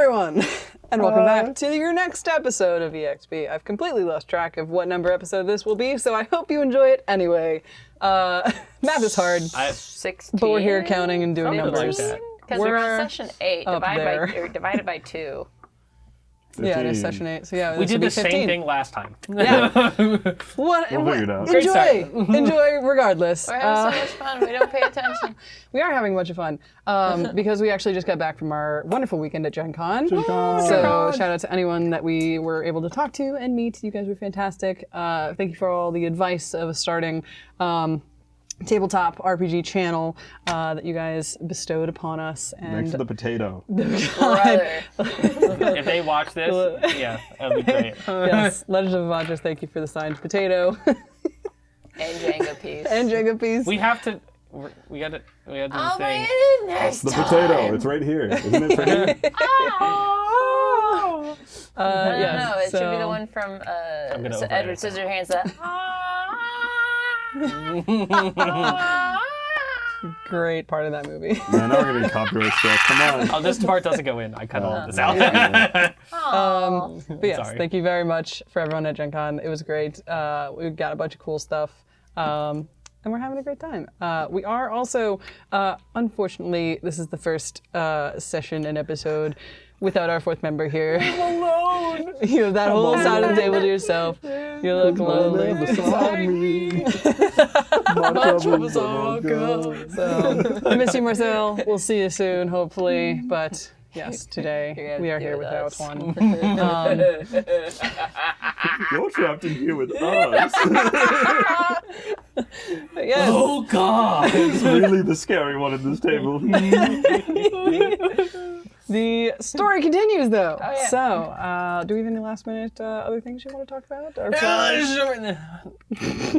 everyone, and welcome back to your next episode of EXP. I've completely lost track of what number episode this will be, so I hope you enjoy it anyway. Math is hard, 16, but we're here counting and doing numbers. Because we're on session 8, divided by 2. 15. Yeah, it is session 8. So yeah, we did the 15. same thing last time. Yeah. We'll figure it out. Enjoy regardless. We're having so much fun. We don't pay attention. We are having a bunch of fun because we actually just got back from our wonderful weekend at Gen Con. Con. So shout out to anyone that we were able to talk to and meet. You guys were fantastic. Thank you for all the advice of starting tabletop RPG channel that you guys bestowed upon us. And Thanks for the potato. Brother. If they watch this, yeah, that'd be great. Yes, Legend of Avengers, thank you for the signed potato. And Jenga piece. And Jenga piece. We have to do the I'll bring thing. it in next The time. potato. It's right here. Isn't it pretty? No, it should be the one from gonna open Edward it. Scissorhands. That. Great part of that movie. Man, now we're gonna get copyright stuff. Come on. Oh, this part doesn't go in. I cut all this out. But yes, Sorry. thank you very much for everyone at Gen Con. It was great. We got a bunch of cool stuff. And we're having a great time. We are also, unfortunately, this is the first session and episode without our fourth member here. I'm alone. You have that whole side of the table to yourself. You look lonely. Beside me. My troubles all gone. So, I miss you, Marcel. We'll see you soon, hopefully. But yes, today we are here without one. You're trapped in here with us. Yes. Oh God. It's really the scary one at this table. The story continues, though. Oh, yeah. So, do we have any last-minute other things you want to talk about? Or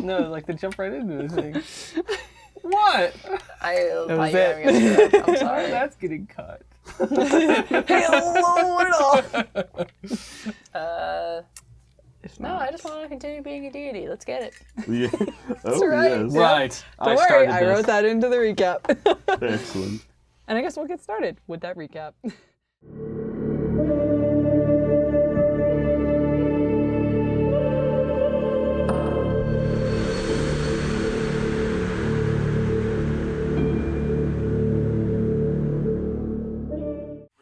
No, like to jump right into the thing. What? I'm it. sorry. That's getting cut. Hello at all. No, I just want to continue being a deity. Let's get it. Yeah. Oh, right. yes. Right. Don't worry, I wrote that into the recap. Excellent. And I guess we'll get started with that recap.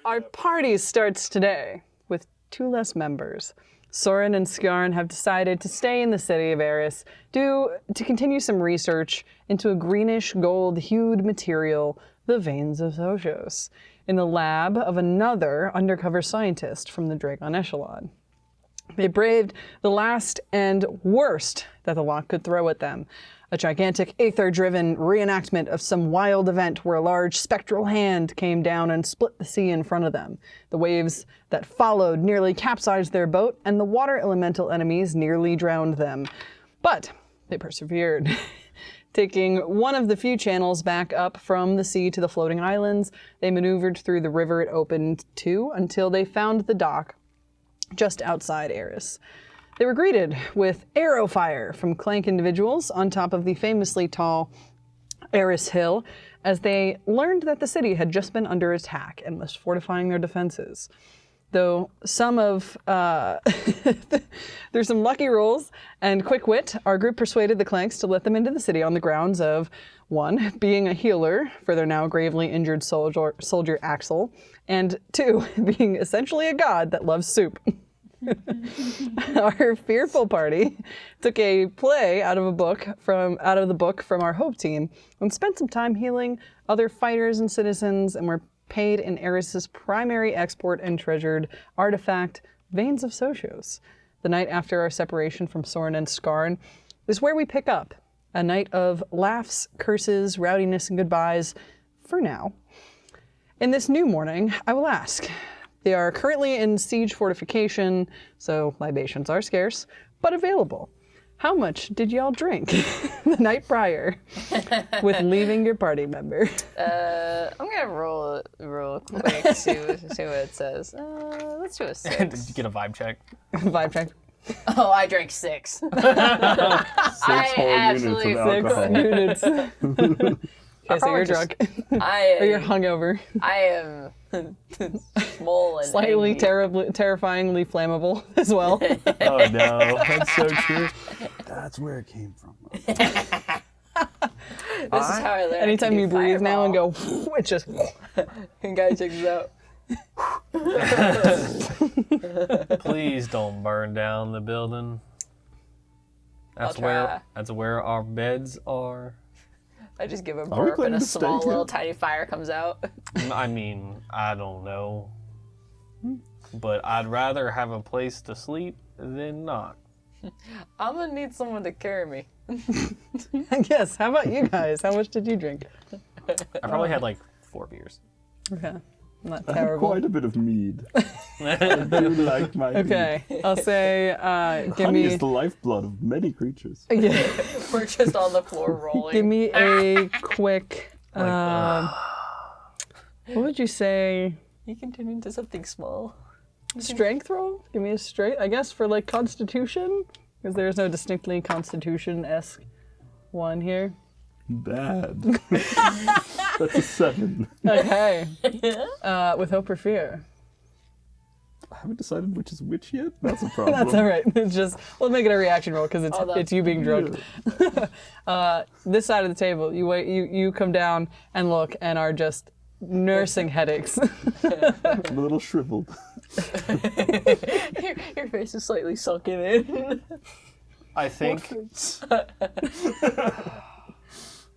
Our party starts today with 2 less members. Søren and Søren have decided to stay in the city of Eris to continue some research into a greenish gold-hued material, the veins of Sochos, in the lab of another undercover scientist from the Dragon Echelon. They braved the last and worst that the lot could throw at them, a gigantic aether-driven reenactment of some wild event where a large spectral hand came down and split the sea in front of them. The waves that followed nearly capsized their boat, and the water elemental enemies nearly drowned them. But they persevered. Taking one of the few channels back up from the sea to the floating islands, they maneuvered through the river it opened to until they found the dock just outside Eris. They were greeted with arrow fire from Clank individuals on top of the famously tall Eris Hill as they learned that the city had just been under attack and was fortifying their defenses. Though some of, there's some lucky rolls and quick wit, our group persuaded the Clanks to let them into the city on the grounds of, 1, being a healer for their now gravely injured soldier Axel, and 2, being essentially a god that loves soup. Our fearful party took a play out of the book from our Hope team and spent some time healing other fighters and citizens, and were paid in Eris's primary export and treasured artifact, Veins of Sochos. The night after our separation from Søren and Skarn is where we pick up. A night of laughs, curses, rowdiness, and goodbyes, for now. In this new morning, I will ask. They are currently in siege fortification, so libations are scarce, but available. How much did y'all drink the night prior with leaving your party member? I'm gonna roll quick, see what it says. Let's do a 6. Did you get a vibe check? Vibe check. Oh, I drank 6. 6 whole units of alcohol. 6 units. Okay, so you're drunk. Or you're hungover. I am small and Slightly angry. terrifyingly flammable as well. Oh no, that's so true. That's where it came from. This is how I learned. Anytime to do you breathe now and fireball. go, it just. And guy checks it out. Please don't burn down the building. I'll try. That's where our beds are. I just give a we burp and planning a to stay small here? little tiny fire comes out. I mean, I don't know. But I'd rather have a place to sleep than not. I'm gonna need someone to carry me. Yes, how about you guys? How much did you drink? I probably had like 4 beers. Okay, not I have terrible. quite a bit of mead. I do like my mead. Okay, I'll say, give Honey me. is the lifeblood of many creatures. Yeah, We're just on the floor rolling. give me a quick. What would you say? You can turn into something small. Strength roll? Give me a strength. I guess for like Constitution, because there's no distinctly Constitution-esque one here. Bad. That's a 7. Okay. With hope or fear. I haven't decided which is which yet. That's a problem. That's all right. It's just we'll make it a reaction roll because Oh, that's it's you being drunk. This side of the table, you come down and look and are just nursing headaches. I'm a little shriveled. Your face is slightly sunken in. I think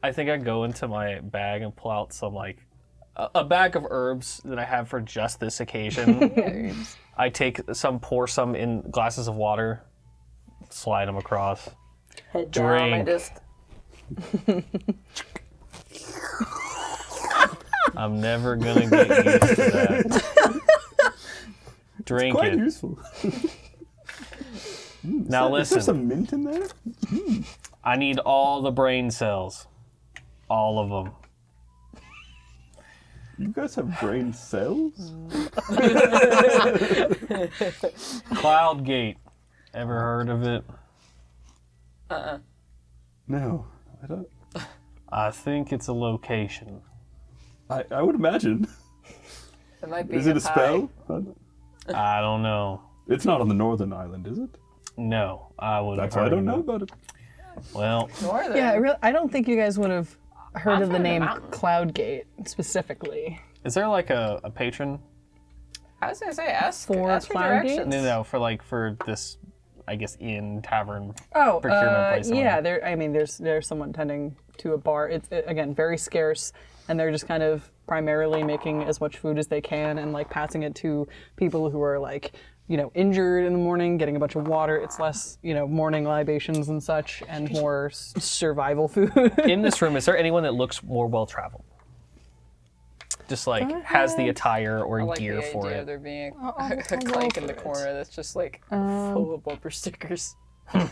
I go into my bag and pull out some like a bag of herbs that I have for just this occasion. I pour some in glasses of water, slide them across. Head down, I Drink. just I'm never gonna get used to that. Drink Quite it. useful. Now Is there listen, some mint in there? I need all the brain cells. All of them. You guys have brain cells? Cloud Gate. Ever heard of it? No, I don't. I think it's a location. I would imagine. it might be Is it a pie. spell? I don't know. It's not on the northern island, is it? No, I would have That's why I heard don't of know it. about it. Well, Northern. Yeah, I don't think you guys would have heard I'm of the from the name mountains. Cloudgate specifically. is there like a patron? I was gonna say ask For ask for Cloud Gate? directions. No, for this, I guess, inn, tavern. Oh, Procurement place yeah. somewhere. There's someone tending to a bar. It's again very scarce, and they're just kind of primarily making as much food as they can and like passing it to people who are like, injured in the morning, getting a bunch of water. It's less, morning libations and such, and more survival food. In this room, is there anyone that looks more well-traveled? Just like has the attire or I like gear the for idea it. of there being I'll a go clank in for the it. corner that's just like full of bumper stickers. Yeah,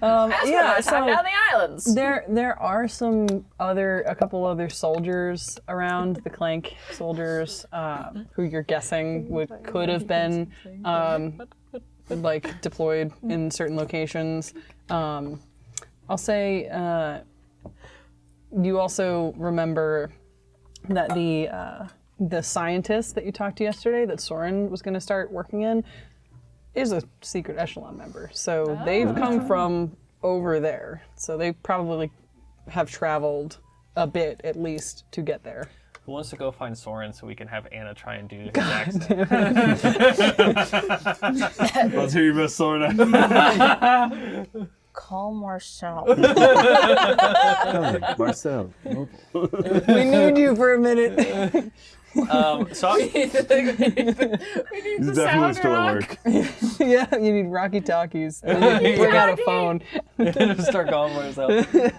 Time down the islands. There are a couple other soldiers around, the Clank soldiers, who you're guessing could have been like deployed in certain locations. I'll say you also remember that the scientist that you talked to yesterday, that Søren was going to start working in, is a secret echelon member. So they've come from over there. So they probably have traveled a bit at least to get there. Who wants to go find Søren so we can have Anna try and do his accent? Let's hear your best sword. Call Marcel. Marcel. We need you for a minute. So He's definitely still at work. Yeah, you need Rocky Talkies. Bring out a phone. start calling myself.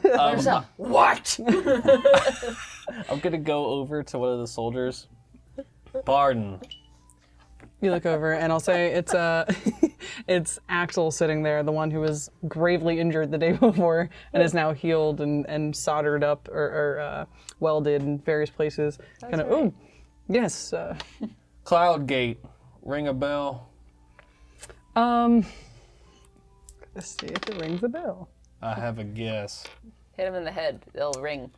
Marcel. What? I'm gonna go over to one of the soldiers. Pardon. You look over, and I'll say it's Axel sitting there, the one who was gravely injured the day before and is now healed and soldered up or welded in various places. Kind of, oh, yes. Cloud Gate. Ring a bell. Let's see if it rings a bell. I have a guess. Hit him in the head. They'll ring.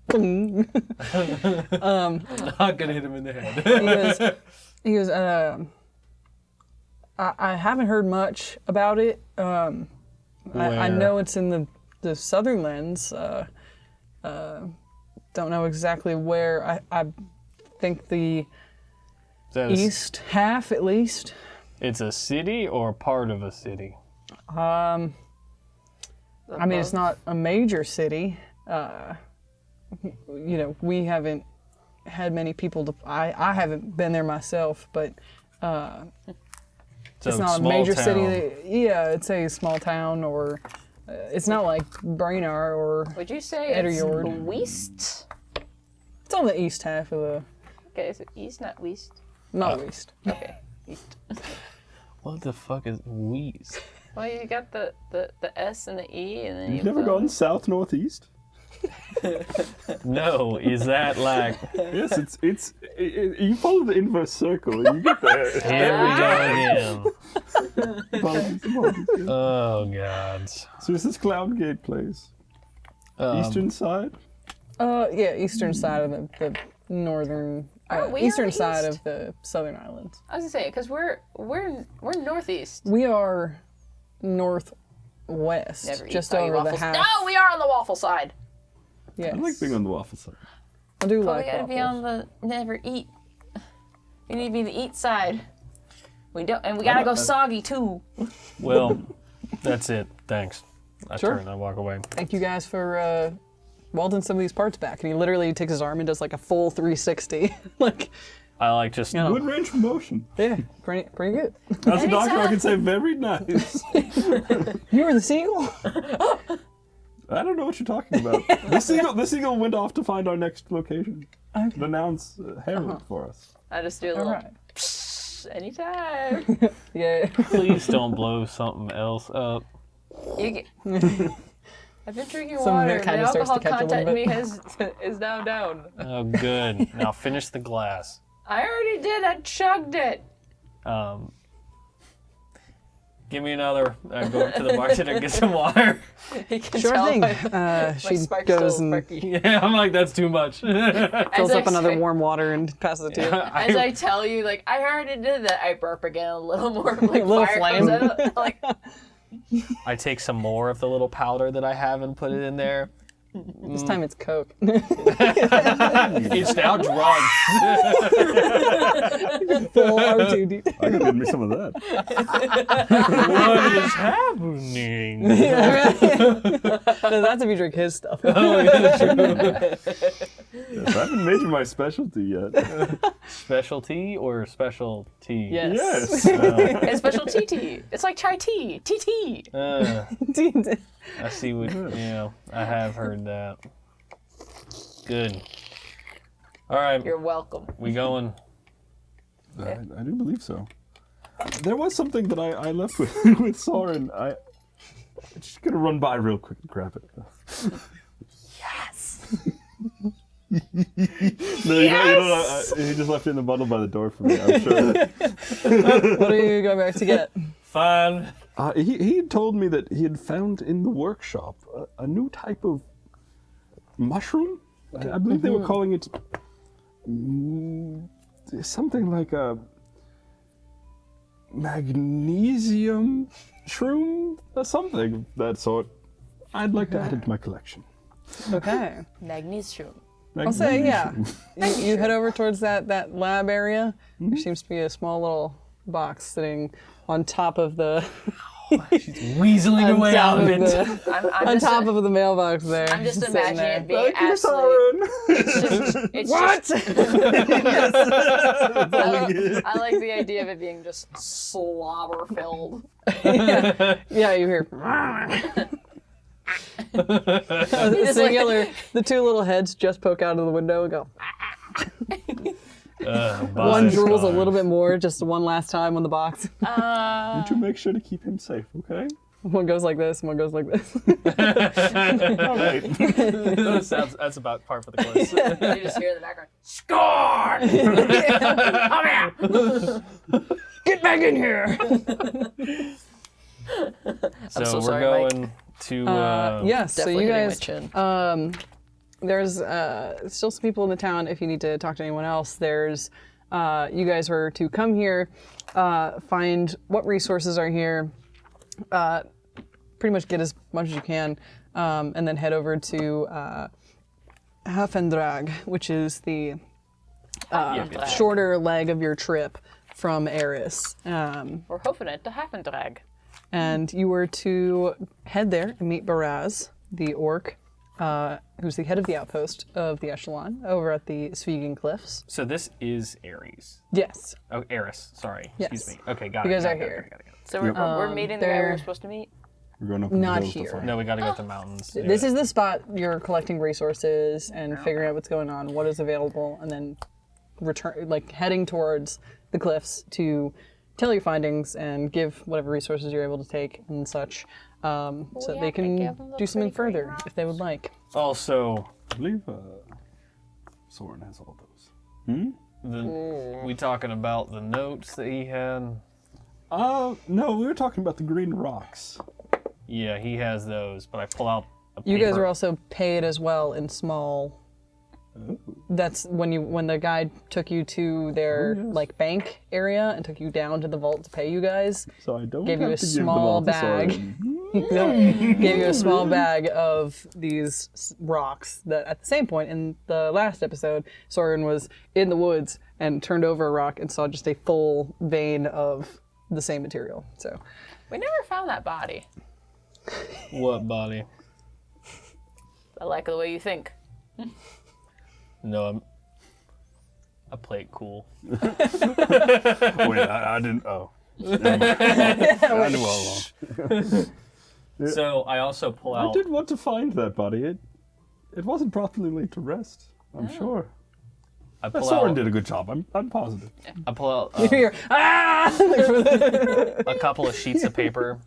Boom. I'm not gonna hit him in the head. He goes, I haven't heard much about it. I know it's in the southern lands. Don't know exactly where. I think the east half, at least. It's a city or part of a city? I mean, it's not a major city. We haven't had many people I haven't been there myself, but So it's not a small major town. city. It's a small town, or it's not like Brainar or Would you say Edderjord. it's west? It's on the east half of the, Okay, so east, not west. not west. Okay, east. What the fuck is Wheeze? Well, you got the S and the E, and then You've never gone south northeast? No, is that like... Yes, it's you follow the inverse circle and you get there. Here we go again. Apologies. Oh, God. So is this Cloud Gate place? Eastern side? Yeah, eastern side of the northern, Aren't we eastern on the side east? of the southern islands. I was gonna say, because we're northeast. We are northwest, Never eat just soggy over the waffles. half. No, we are on the waffle side. Yes. I like being on the waffle side. I do But like we gotta waffles. be on the never eat. We need to be the eat side. We don't, and we gotta go soggy too. Well, that's it. Thanks. I Sure. turn and I walk away. Thank you guys for welding some of these parts back. And he literally takes his arm and does like a full 360. Like, I like just... You know. Good range of motion. yeah, pretty good. As a doctor, I can say very nice. You were the seagull? I don't know what you're talking about. The seagull went off to find our next location. Okay. The noun's herald for us. I just do a All little right. anytime. Yeah. Please don't blow something else up. You get, I've been drinking Some of water. it kinda The starts to alcohol catch a little content in me is now down. Oh, good. Now finish the glass. I already did. I chugged it. Give me another. I go up to the bartender and get some water. You can Sure tell thing. my She spark's goes still and sparky. Yeah, I'm like, that's too much. fills As up I another say- warm water and passes it to you. As I tell you, like, I already did that, I burp again a little more, like, Little fire flame. comes out. Like, I take some more of the little powder that I have and put it in there. This time it's Coke. It's now drugs. Full R2D. I could give me some of that. What is happening? No, that's if you drink his stuff. Yes, I haven't made you my specialty yet. Specialty or specialty? Yes. Yes. it's special TT. It's like chai tea. TT. I see what, I have heard that. Good. All right, You're welcome. we going. I do believe so. There was something that I left with Søren. I'm just gonna run by real quick and grab it. Yes. No, you know, he just left it in the bundle by the door for me. I'm sure. What are you going back to get? Fine. He had told me that he had found in the workshop a new type of mushroom. I believe they were calling it something like a magnesium shroom or something of that sort. I'd like to add it to my collection. Okay. Magnesium. I'll say, yeah. You head over towards that lab area. There seems to be a small little box sitting on top of the Weaseling away out of it. I'm on just top of the mailbox there. I'm just sitting imagining there. it being Thank you, absolutely. Søren. It's What? Just, I like the idea of it being just slobber filled. Yeah, you hear. Singular. The two little heads just poke out of the window and go. One drools a little bit more, just one last time on the box. You two make sure to keep him safe, okay? One goes like this, one goes like this. All right. That's about par for the course. You just hear in the background. Get back in here! So so we're sorry, Mike. going to. Yes, so Definitely you hitting my guys. chin. There's still some people in the town. If you need to talk to anyone else, there's. You guys were to come here, find what resources are here, pretty much get as much as you can, and then head over to Hafendrag, which is the shorter leg of your trip from Eris. We're hoping it to happen, drag. And you were to head there and meet Baraz, the orc, who's the head of the outpost of the Echelon over at the Svegan Cliffs. So this is Ares. Yes. Oh, Eris. Sorry. Yes. Excuse me. Okay, got You it. guys got are it, got it, here. got it, got it. So we're meeting the guy we they're- were supposed to meet. We're going up Not the hills to here. find. No, we got to go to the mountains. This is the spot you're collecting resources and figuring out what's going on, what is available, and then heading towards the cliffs to tell your findings and give whatever resources you're able to take and such, so that they can do something further if they would like. Also, I believe Søren has all those. we talking about the notes that he had. No, we were talking about the green rocks. Yeah, he has those, but I pull out a You guys paper. are also paid as well in small. That's when the guide took you to their bank area and took you down to the vault to pay you guys. So I don't Gave you have a to give them small all to bag. Søren. Gave you a small bag of these rocks that at the same point in the last episode, Søren was in the woods and turned over a rock and saw just a full vein of the same material. So We never found that body. What body? I like the way you think. No, I play it cool. Wait, I didn't. Oh. I knew all along. So I also pull I out. did want to find that body. It wasn't properly laid to rest, I'm sure. I pull Søren out. did a good job. I'm positive. I pull out you're a couple of sheets of paper.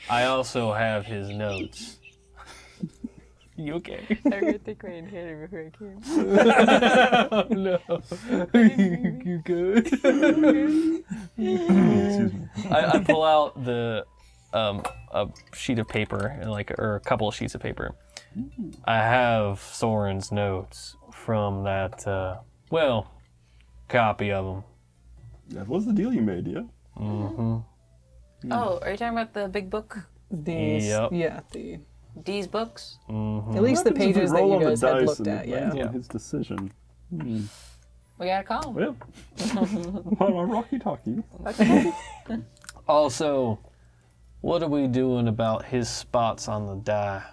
I also have his notes. You okay? I think I inhaled before I came. Oh no. You good? Excuse me. I pull out the a sheet of paper and or a couple of sheets of paper. I have Soren's notes from that copy of them. That was the deal you made, yeah? Oh, are you talking about the big book? these. Yep. Yeah, These books? at least the What happens if we pages that roll you on the guys had dice looked and at. it Yeah. lands on his decision. We gotta call him. Well, on Rocky Talkie. Also, what are we doing about his spots on the die?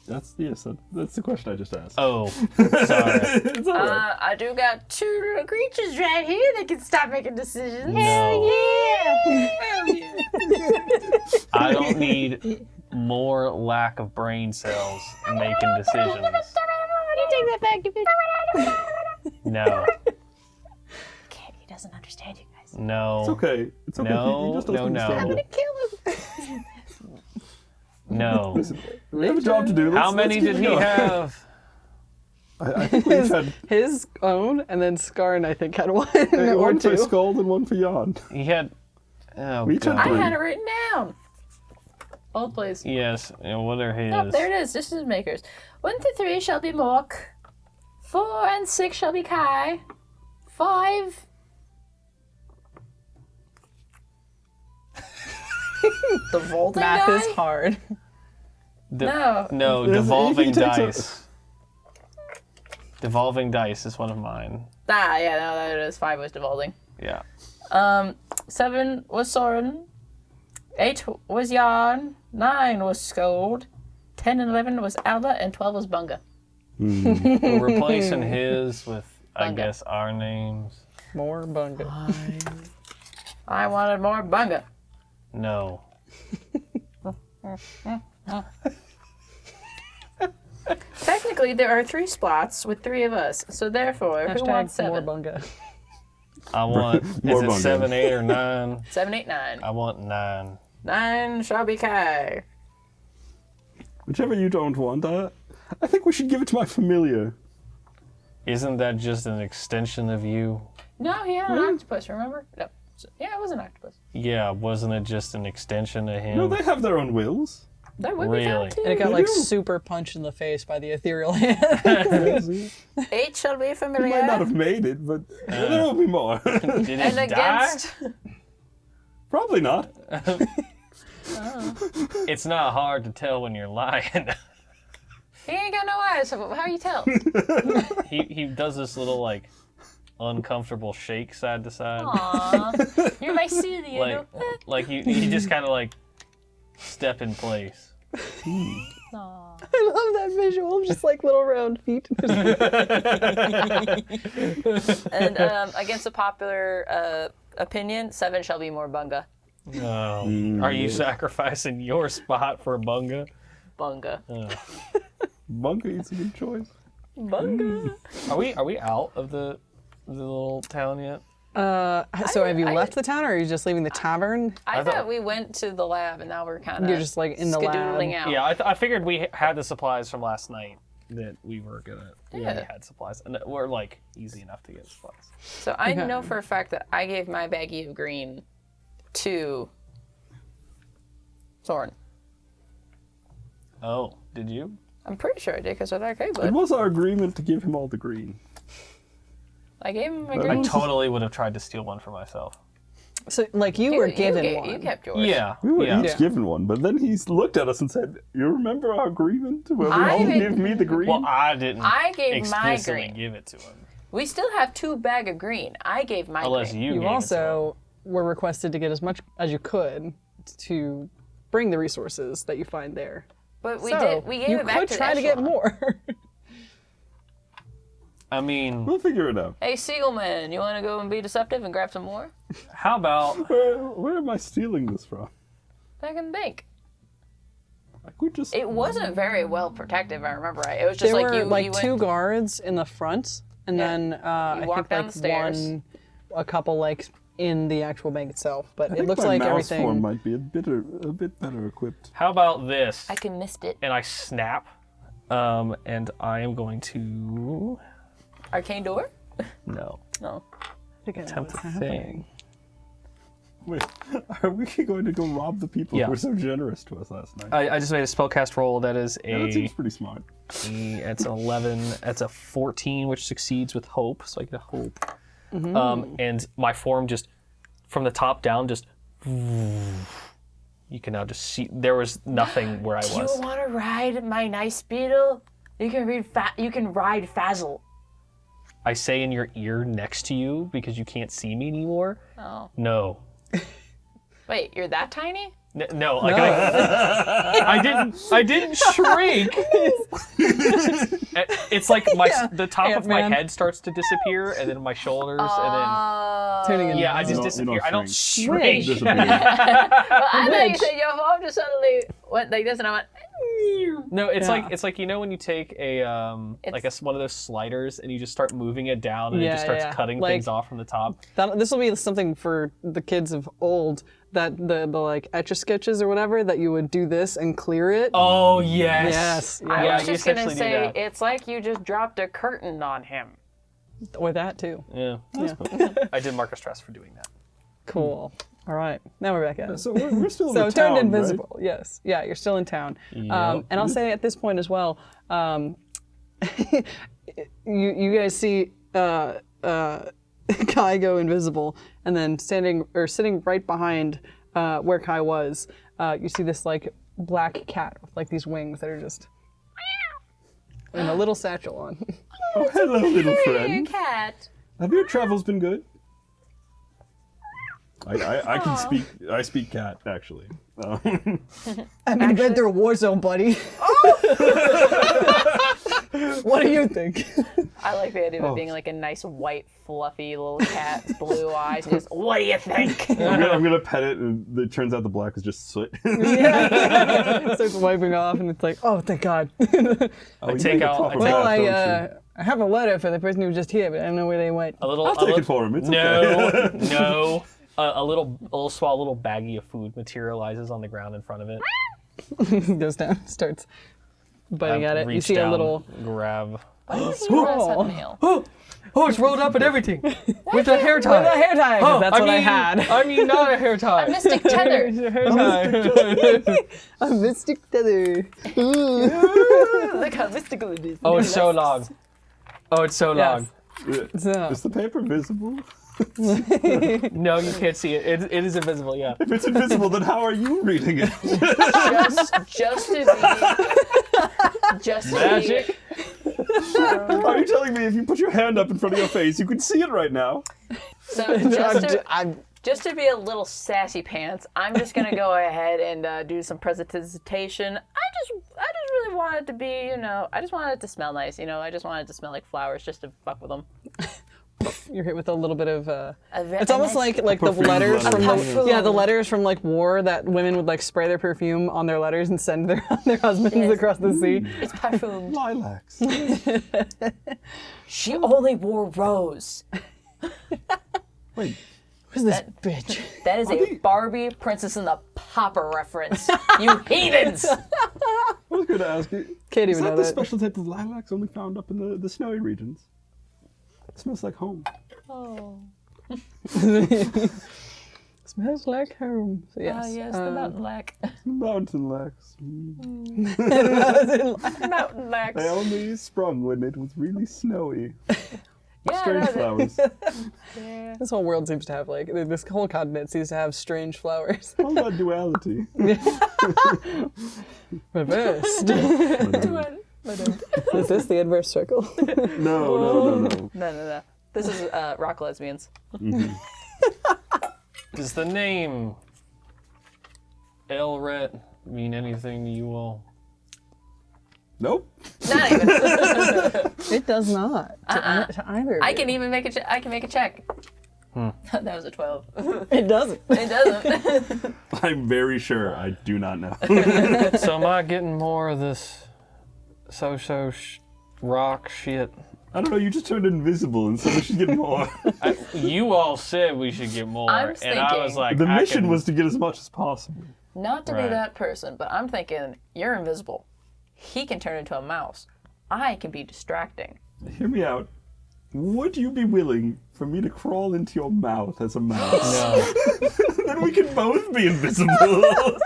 That's the question I just asked. Oh, sorry. It's all right. I do got two little creatures right here that can stop making decisions. No. Hell yeah! I don't need more lack of brain cells making decisions. You take that back, you bitch. No. Kid, he doesn't understand you guys. No. It's okay. It's okay. No, he just doesn't no, no. understand you. Kill him. No. Listen, we have a job to do. How Let's many keep did it he going. have? I think we each had His own, and then Skarn, I think, had one or one for two. Skald and one for Jan. He had. Oh, We each had God. I three. had it written down. Hold, please. Yes. And what are his? Oh, there it is. Decision makers. 1 to 3 shall be Mork. 4 and 6 shall be Kai. 5. The vaulting Math guy? is hard. No. No, Yes, devolving he takes a- dice. Devolving dice is one of mine. Ah, yeah, no, that is 5 was devolving. Yeah. 7 was Søren. 8 was Jan. 9 was Skold. 10 and 11 was Alba, and 12 was Bunga. We're replacing his with, I Bunga. guess, our names. More bunga. I wanted more Bunga. No. Technically, there are 3 spots with 3 of us, so therefore, who wants Hashtag more 7? bunga. I want. Is More it bunga. 7, 8, or 9? 7, 8, 9. I want 9. 9 shall be Kai. Whichever you don't want, I think we should give it to my familiar. Isn't that just an extension of you? No, he had an octopus, remember? No. Yeah, it was an octopus. Yeah, wasn't it just an extension of him? No, they have their own wills. That would be Really? found too. And it got They like do. super punched in the face by the ethereal hand. You 8 shall be familiar. might not have made it, but there will be more. Did he And die? against. Probably not. It's not hard to tell when you're lying. He ain't got no eyes, so how you tell? he does this little like uncomfortable shake side to side. Aw, you're my silly, Like he just kind of like step in place. Aw. I love that visual, just like little round feet. And against the popular opinion, 7 shall be more bunga. Oh, are you sacrificing your spot for Bunga? Bunga. Bunga eats a good choice. Bunga. Are we out of the little town yet? So have you left the town, or are you just leaving the tavern? I thought we went to the lab, and now we're kind of You're just like in the skadoodling lab. out. Yeah, I figured we had the supplies from last night that we were gonna. We Yeah. already had supplies, and we're like easy enough to get supplies. So I know for a fact that I gave my baggie of green to Søren. Oh, did you? I'm pretty sure I did because I was like, hey, It bud. was our agreement to give him all the green. I gave him my But green. I totally would have tried to steal one for myself. So like you were given one. You kept yours. Yeah, We were yeah. each given one, but then he looked at us and said, "You remember our agreement where we all didn't- give me the green?" Well, I didn't. I gave my explicitly green. give it to him. We still have 2 bag of green. I gave my Unless green. you You gave also were requested to get as much as you could to bring the resources that you find there. But we So did. We gave you it back could to try to get Echelon. more. it to him. I mean, We'll figure it out. Hey, Seagullman, you want to go and be deceptive and grab some more? how about Where am I stealing this from? Back in the bank. Like we just. It wasn't very well protected, if I remember right. It was just There like were you. like you 2 went, guards in the front, and Yeah. then I walk think down like the stairs. a couple like in the actual bank itself. But I it think looks my like mouse everything. form might be a bit better equipped. how about this? I can missed it. And I snap, and I am going to Arcane door? no No. I think I know attempt what's a happening. thing. Wait, are we going to go rob the people Yeah. who were so generous to us last night? I just made a spellcast roll that is Yeah, that a seems pretty smart. it's an 11. That's a 14, which succeeds with hope, so I get a hope. Mm-hmm. And my form just from the top down just. You can now just see there was nothing where I Do you was. want to ride my nice beetle? You can ride Fazzle. I say in your ear next to you because you can't see me anymore. Oh. No. Wait, you're that tiny? No, like I didn't shrink. It's like the top of my Ant-Man. head starts to disappear, and then my shoulders, and Turning then into I just You don't disappear. I don't shrink. shrink. Disappear. Well, I thought you Bitch. said your form just suddenly went like this, and I went. No, it's Yeah. like when you take a one of those sliders and you just start moving it down, and it Yeah, just starts yeah. cutting Like- things off from the top. This will be something for the kids of old, that the like Etch-a-Sketches or whatever, that you would do this and clear it. Oh yes. Yes, I Yeah, was you just gonna essentially do say that. it's like you just dropped a curtain on him. Or that too. Yeah. Yeah. I did mark a stress for doing that. Cool. All right, now we're back at it. So we're still in So the turned town, invisible. Yes. Yeah, you're still in town. And I'll say at this point as well, you guys see Kai go invisible, and then sitting right behind where Kai was, you see this like black cat with like these wings that are just and a little satchel on. Oh, hello, little Hey, friend. cat. Have your travels been good? I can speak. I speak cat actually. I'm in Adventure Warzone, buddy. What do you think? I like the idea of it being like a nice white fluffy little cat, blue eyes, and just what do you think? I'm gonna pet it, and it turns out the black is just soot. Yeah. Starts wiping off, and it's like, oh, thank God. I take out- Well, I have a letter for the person who was just here, but I don't know where they went. A little. I'll take it for him. It's okay. No. A little small little baggie of food materializes on the ground in front of it. He goes down, starts biting I at it. You reach see a down, little. grab. Why does he always have mail? Oh, it's rolled up and everything. With a hair tie. With a hair tie, 'cause that's what I mean, had. I mean, not a hair tie. A mystic tether. A mystic tether. Look how mystical it is. Oh, it's so long. Oh, it's so long. So, Is the paper visible? No, you can't see it. It is invisible, yeah. If it's invisible, then how are you reading it? Just to be. Just to Magic? Are you telling me if you put your hand up in front of your face, you can see it right now? Be. So just to be a little sassy pants, I'm just gonna go ahead and do some presentation. I just really want it to be, I just want it to smell nice. I just want it to smell like flowers, just to fuck with them. you're hit with a little bit of. It's a almost nice- like the letters from perfume. the letters from like war that women would like spray their perfume on their letters and send their husbands Yes. across the sea. It's perfumed. Lilacs. She only wore rose. Wait, Who's this bitch? That is a Barbie Princess and the Pauper reference. You heathens! I was going to ask you. Can't Is even that know the that. special type of lilacs only found up in the snowy regions? It smells like home. Oh. Smells like home. So yes. Ah, yes, the mountain lac. Mountain lacs. Mountain lac. They only sprung when it was really snowy. Yeah, Strange no, flowers. Yeah. This whole world seems to have like this whole continent seems to have strange flowers. All that duality. Reversed. Is this the adverse circle? No. No. This is rock lesbians. Does the name Elret mean anything to you all? Nope. Not even. It does not. To either. I can even make I can make a check. That was a 12. It doesn't. It doesn't. I'm very sure I do not know. So am I getting more of this rock shit? I don't know, you just turned invisible and so we should get more. You all said we should get more, I'm and I was thinking- like, The I mission can- was to get as much as possible. Not to be Right. that person, but I'm thinking you're invisible. He can turn into a mouse. I can be distracting. Hear me out. Would you be willing for me to crawl into your mouth as a mouse? No, Then we can both be invisible.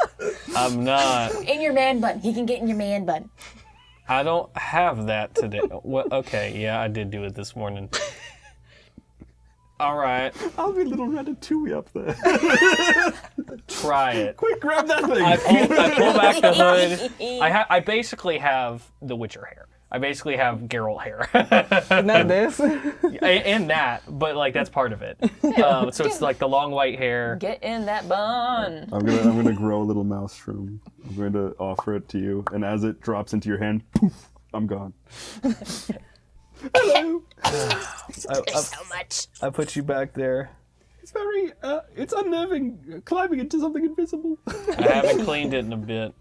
I'm not. In your man bun. He can get in your man bun. I don't have that today. Well, okay, yeah, I did do it this morning. All right, I'll be little Ratatouille up there. try it. Quick, grab that thing. I pull back the hood. I basically have the Witcher hair. I basically have Geralt hair. Isn't that this? and that, but like that's part of it. So it's like the long white hair. Get in that bun. I'm gonna grow a little mouse shroom. I'm going to offer it to you, and as it drops into your hand, poof, I'm gone. Hello. So much. I put you back there. It's very, it's unnerving climbing into something invisible. I haven't cleaned it in a bit.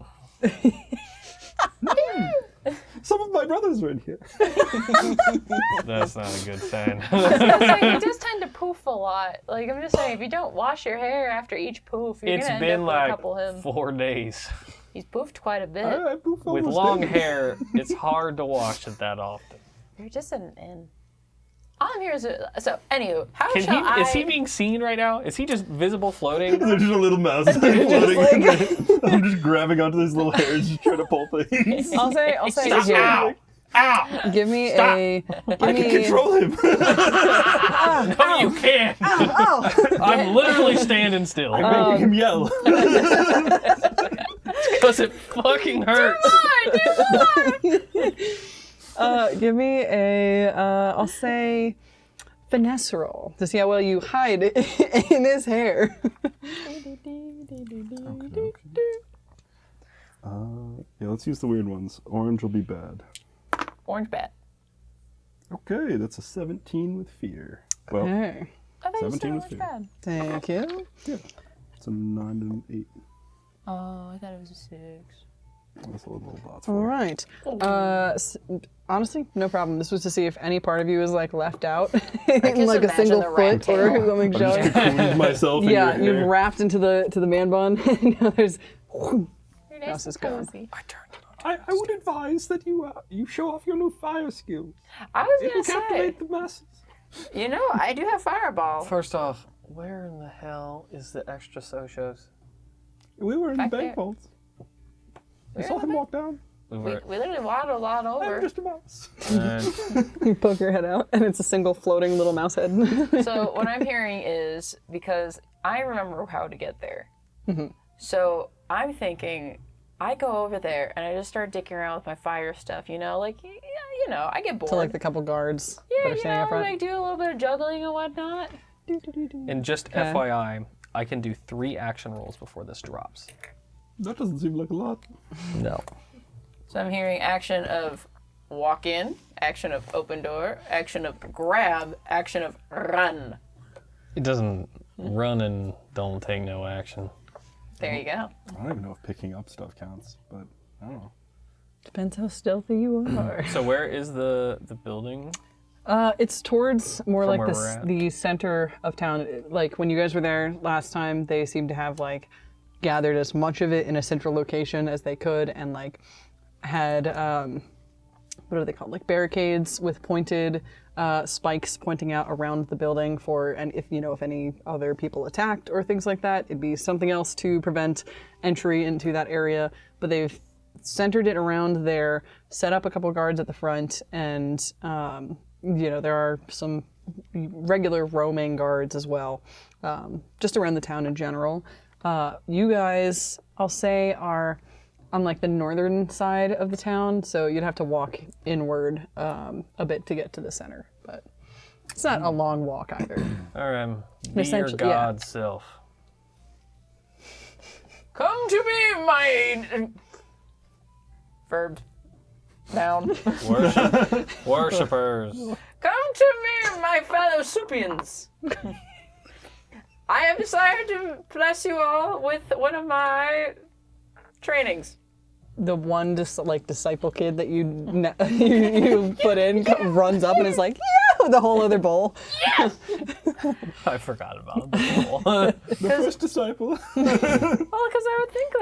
Some of my brothers are in here. That's not a good sign. You just tend to poof a lot. Like, I'm just saying, if you don't wash your hair after each poof, you're It's going to been end up with a like couple him. 4 days. He's poofed quite a bit. I poof With almost long every- hair, it's hard to wash it that often. You're just an. All I'm here is so. Anywho, how Can shall I? he? Is he being seen right now? Is he just visible floating? There's just a little mouse floating. I'm just grabbing onto his little hairs, just trying to pull things. I'll say Stop! here. Ow! Ow! Give me Stop. a. I can control him. No, you can't. I'm literally standing still I'm making him yell. because it fucking hurts. Give me a. I'll say. Finesse roll to see how well you hide in his hair. Yeah, let's use the weird ones. Orange will be bad. Orange bat. Okay, that's a 17 with fear. Well, Okay. I thought you said 17 was orange fair. bad. Thank you. it's a 9 and 8. Oh, I thought it was a 6. That's a little dots All for right. Honestly, no problem. This was to see if any part of you is like left out, in just like a imagine single the rat foot or tail. something showing. it. Cocooned myself in Yeah, your you've hair. wrapped into the man bun. And now there's. You're Mouse nice is and gone. cozy. I turned it on. I would advise that you show off your new fire skills. I was It will gonna say. captivate the masses. You know, I do have fireball. First off, where in the hell is the extra Sochos? We were in Back the bank there. vaults. I Where saw are him they? walk down. We We were. literally waddled a lot over. I'm just a mouse. You poke your head out, and it's a single floating little mouse head. So what I'm hearing is, because I remember how to get there. So I'm thinking, I go over there and I just start dicking around with my fire stuff, you know, like, you know, I get bored. to like the couple guards that yeah, are you standing up know, front. like do a little bit of juggling and whatnot. And just Okay. FYI, I can do 3 action rolls before this drops. That doesn't seem like a lot. No. So I'm hearing action of walk in, action of open door, action of grab, action of run. It doesn't run and don't take no action. There you go. I don't even know if picking up stuff counts, but I don't know. Depends how stealthy you are. So where is the building? It's towards more From like where we're at? the center of town. Like when you guys were there last time, they seemed to have like gathered as much of it in a central location as they could, and like had what are they called? Like barricades with pointed spikes pointing out around the building for, and if any other people attacked or things like that, it'd be something else to prevent entry into that area. But they've centered it around there, set up a couple guards at the front, and there are some regular roaming guards as well, just around the town in general. You guys, I'll say, are on like the northern side of the town, so you'd have to walk inward a bit to get to the center, but it's not a long walk either. All right, be your Essentially, yeah. god self. Come to me, my verb, noun. Worshippers. Come to me, my fellow Supians. I have decided to bless you all with one of my trainings. The one disciple kid that you put in runs up and is like, yeah, with the whole other bowl. I forgot about the whole. The first disciple. Well, because I would think,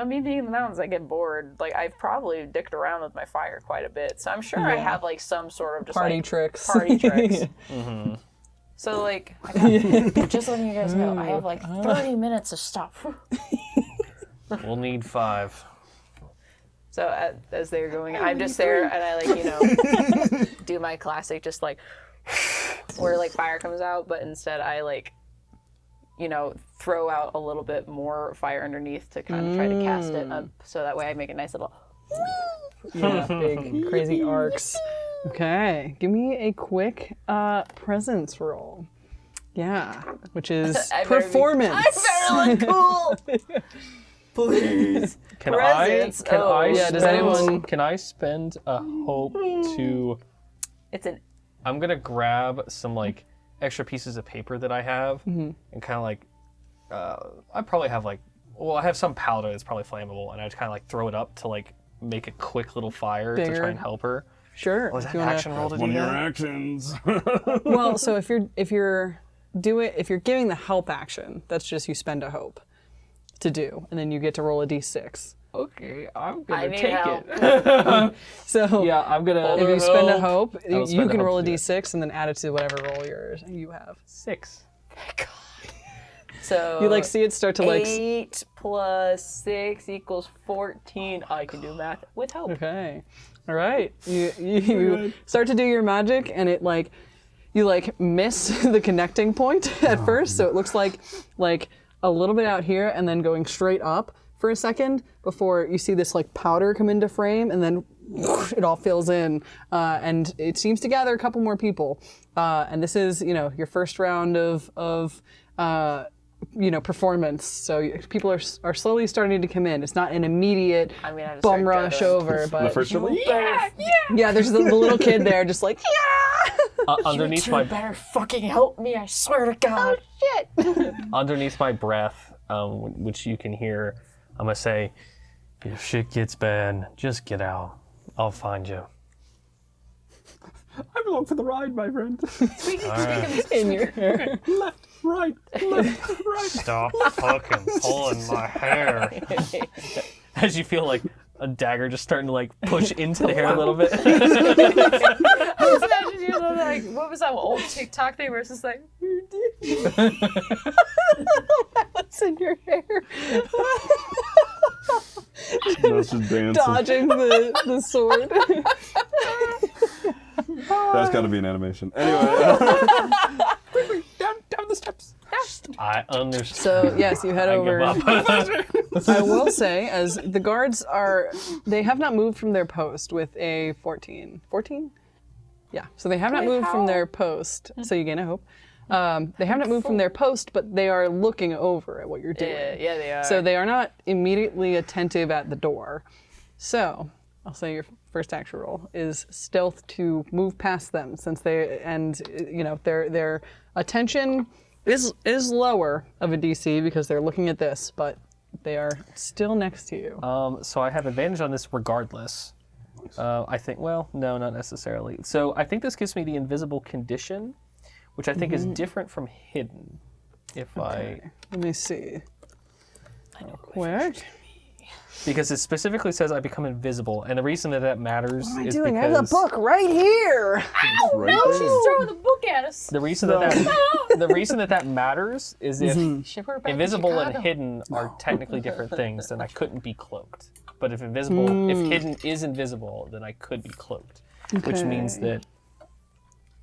me being in the mountains, I get bored. Like, I've probably dicked around with my fire quite a bit, so I'm sure I have, some sort of just, Party tricks. Party tricks. So, just letting you guys know, I have, 30 minutes of stuff. We'll need 5. So, as they're going, I'm just there, and I, do my classic, just, where, fire comes out, but instead I, throw out a little bit more fire underneath to kind of try to cast it up, so that way I make a nice little... Yeah, big crazy arcs. Okay, give me a quick presence roll. Yeah, which is I better be- performance. I better look cool! Please. Can Presents. I? Can Oh, I? yeah, does anyone- Can I spend a hope to? It's an... I'm gonna grab some extra pieces of paper that I have and kind of I probably have I have some powder that's probably flammable, and I just kind of throw it up to make a quick little fire to Bigger. try and help her. Sure. Was if that you an wanna- action roll to One do of your that? actions. Well, so if you're giving the help action, that's just you spend a hope to do, and then you get to roll a d6. Okay, I'm I gonna need take help. it. So Yeah, I'm gonna. if you spend a hope. hope, I will you spend a can hope roll a to do it. d6 and then add it to whatever roll you have. 6. So... You see it start to 8 plus 6 equals 14. I can do math with help. Okay. All right. You start to do your magic, and it you miss the connecting point at first, so it looks like a little bit out here, and then going straight up for a second before you see this powder come into frame, and then whoosh, it all fills in, and it seems to gather a couple more people. And this is your first round of performance. So people are slowly starting to come in. It's not an immediate I'm gonna have to bum start rush juggling. over, but The first one. yeah, there's the little kid there just yeah. Underneath You my better fucking help me, I swear to God. underneath my breath, which you can hear, I'm gonna say, if shit gets bad, just get out. I'll find you. I'm along for the ride, my friend. in your hair. Left, right, left, right. Stop fucking pulling my hair. As you feel a dagger just starting to like push into the hair a little bit. I just imagine you like, what was that old TikTok thing where it's just like, What's in your hair? That's just dancing. Dodging the sword. That's got to be an animation. Anyway. down the steps. I understand. So yes, you head over. I will say, as the guards they have not moved from their post with a 14. 14? Yeah. So they have not moved from their post. So you gain a hope. They have not moved from their post, but they are looking over at what you're doing. yeah, they are. So they are not immediately attentive at the door. So I'll say your first action roll is stealth to move past them, since their attention is lower of a DC because they're looking at this, but they are still next to you. So I have advantage on this regardless. I think, well, no, not necessarily. So I think this gives me the invisible condition, which I think is different from hidden. Let me see. Where? Because it specifically says I become invisible, and the reason that matters What am I is doing? I because have the book right here. Right no, there. she's throwing the book at us. the reason that matters is if invisible and hidden are technically different things, then I couldn't be cloaked. But if hidden is invisible, then I could be cloaked, which means that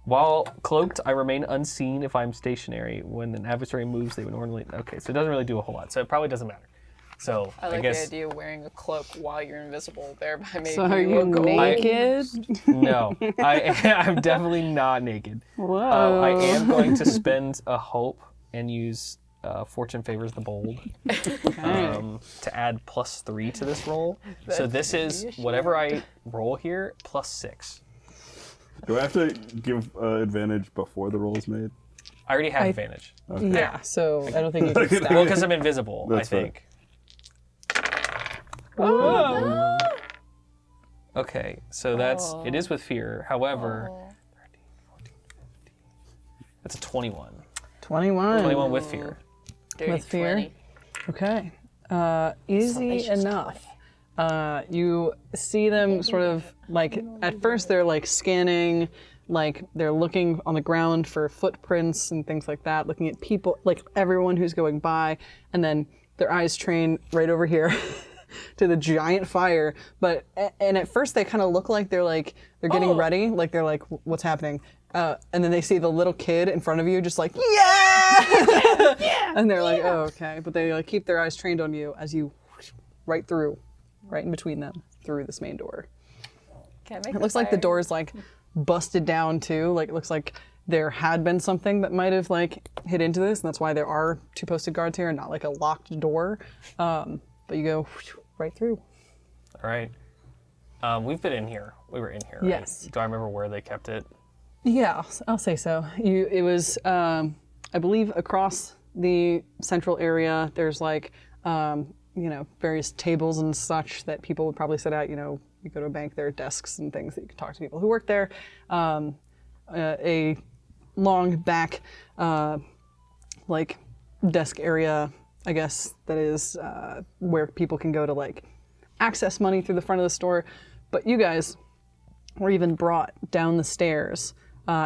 while cloaked, I remain unseen if I'm stationary. When an adversary moves, they would normally. Okay, so it doesn't really do a whole lot. So it probably doesn't matter. So I like guess the idea of wearing a cloak while you're invisible, thereby making So are you naked? no, I'm definitely not naked. Whoa. I am going to spend a hope and use Fortune Favors the Bold to add +3 to this roll. So this is whatever I roll here +6. Do I have to give advantage before the roll is made? I already have advantage. Yeah, so I don't think you can stack. Well, because I'm invisible, That's I think. Whoa. Okay, so it is with fear. However, 13, 14, 15. That's a 21. 21. 21 with fear. Dirty With fear? 20. Okay. Easy enough. You see them sort of like, at first they're like scanning, like they're looking on the ground for footprints and things like that, looking at people, like everyone who's going by, and then their eyes train right over here to the giant fire. And at first they kind of look like they're getting ready, like they're like, what's happening? And then they see the little kid in front of you just like, yeah! And they're like, oh, okay. But they like keep their eyes trained on you as you right in between them, through this main door. It looks like the door is like busted down too. Like it looks like there had been something that might have like hit into this, and that's why there are 2 posted guards here and not like a locked door. But you go right through. All right. We've been in here. We were in here, right? Yes. Do I remember where they kept it? Yeah, I'll say so. It was, I believe, across the central area. There's like, various tables and such that people would probably sit at. You go to a bank, there are desks and things that you can talk to people who work there. A long back, like desk area, I guess, that is where people can go to like access money through the front of the store. But you guys were even brought down the stairs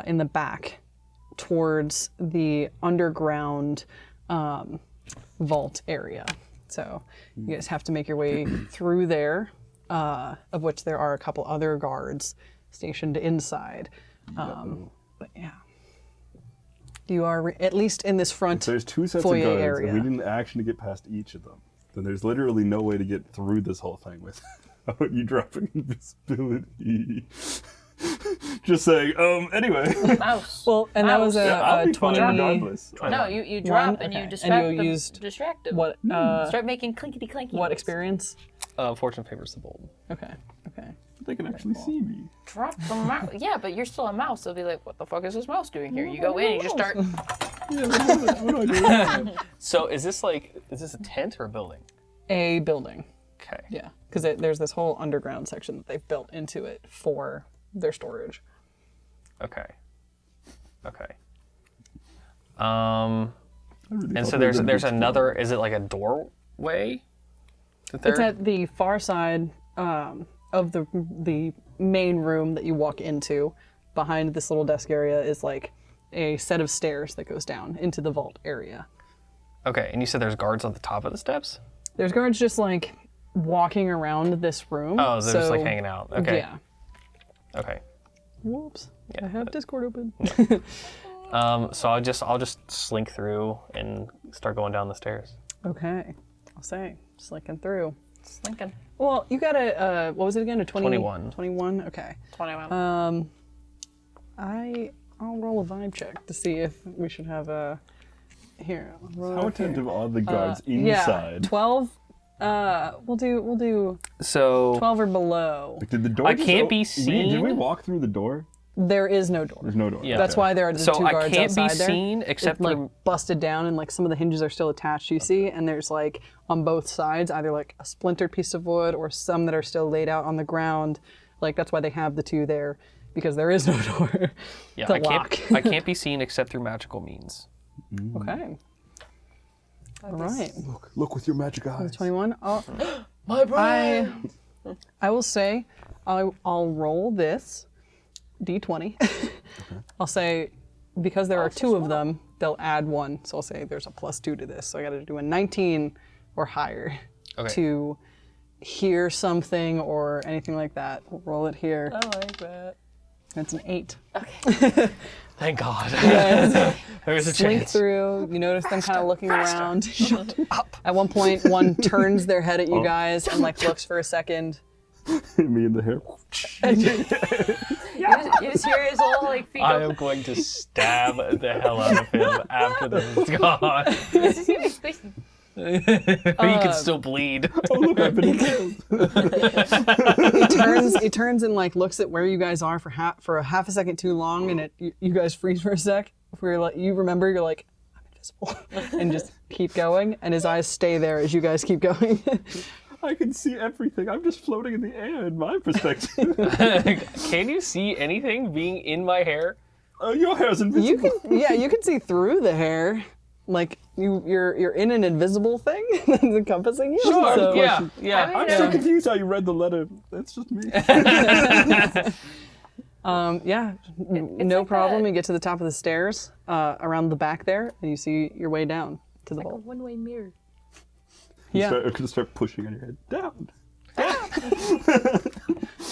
in the back towards the underground vault area. So you guys have to make your way through there, of which there are a couple other guards stationed inside. But yeah. You are at least in this front If there's 2 sets of foyer guards area. and we didn't actually get past each of them, then there's literally no way to get through this whole thing without you dropping invisibility. Just saying. Anyway. Mouse. Well, and that was I'll a be fine 20. regardless. No, you drop and you okay. distract And you them. used Distract them. What? Start making clinkety clanky. What experience? Fortune Favors the Bold. Okay. They can actually see me. Drop the mouse. Yeah, but you're still a mouse. They'll be like, what the fuck is this mouse doing here? You go in and you just start. What do I do? So is this a tent or a building? A building. Okay. Yeah, because there's this whole underground section that they've built into it for their storage. Okay. I really And thought so they were there's gonna be another. Is it like a doorway? It's at the far side of the main room that you walk into, behind this little desk area is like a set of stairs that goes down into the vault area. Okay, and you said there's guards on the top of the steps? There's guards just like walking around this room. Oh, they're just like hanging out. Okay. Yeah. Okay. Whoops. I have Discord open. So I'll just slink through and start going down the stairs. Okay. I'll say, slinking through. Slinking. Well, you got a, what was it again? A 21. 21? Okay. 21. I'll roll a vibe check to see if we should have a, here. How attentive are the guards Yeah, inside? 12. We'll do So 12 or below. Like, did the door I just can't op- be Did seen? we walk through the door? There is no door. There's no door. Yeah. That's why there are the So two I guards can't be outside there. seen except It's like for busted down and like some of the hinges are still attached, you see, and there's like on both sides either like a splintered piece of wood or some that are still laid out on the ground. Like that's why they have the two there, because there is no door to lock. I can't be seen except through magical means. Okay. All right. Look with your magic eyes. 21. My brain. I will say I'll roll this D20. I'll say because there are two of them, they'll add one. So I'll say there's a +2 to this. So I got to do a 19 or higher to hear something or anything like that. We'll roll it here. I like that. That's an 8. Okay. Thank God. Yeah. There's a Slink chance. through. You notice them kind of looking around. Shut up. At one point, one turns their head at you guys and like looks for a second. Me in the hair. You just hear his little like feet I go. am going to stab the hell out of him after this is gone. This is gonna be spicy. He can still bleed. Oh look, I've been killed. He turns and like looks at where you guys are for a half a second too long, and you guys freeze for a sec. Where like you remember, you're like, I'm invisible, and just keep going, and his eyes stay there as you guys keep going. I can see everything. I'm just floating in the air in my perspective. Can you see anything being in my hair? Your hair's invisible. You can see through the hair. Like you're in an invisible thing that's encompassing you. Sure, so- Yeah. I'm so confused how you read the letter. That's just me. No like problem. that. You get to the top of the stairs, around the back there, and you see your way down to the vault. One-way mirror. Yeah. I'm gonna start pushing on your head. Down.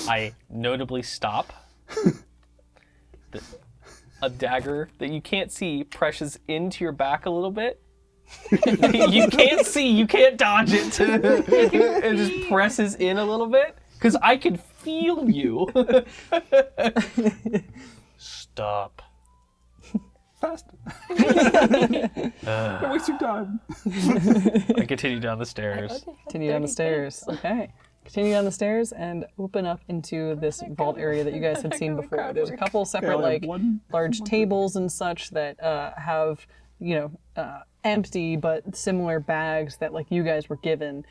I notably stop. A dagger that you can't see presses into your back a little bit. You can't see, you can't dodge it. It just presses in a little bit because I can feel you. Stop. Faster. Don't waste your time. I continue down the stairs. Continue down the stairs. Okay. Continue down the stairs and open up into this vault area that you guys had seen before. There's a couple separate Okay, large tables and such that have, empty but similar bags that like you guys were given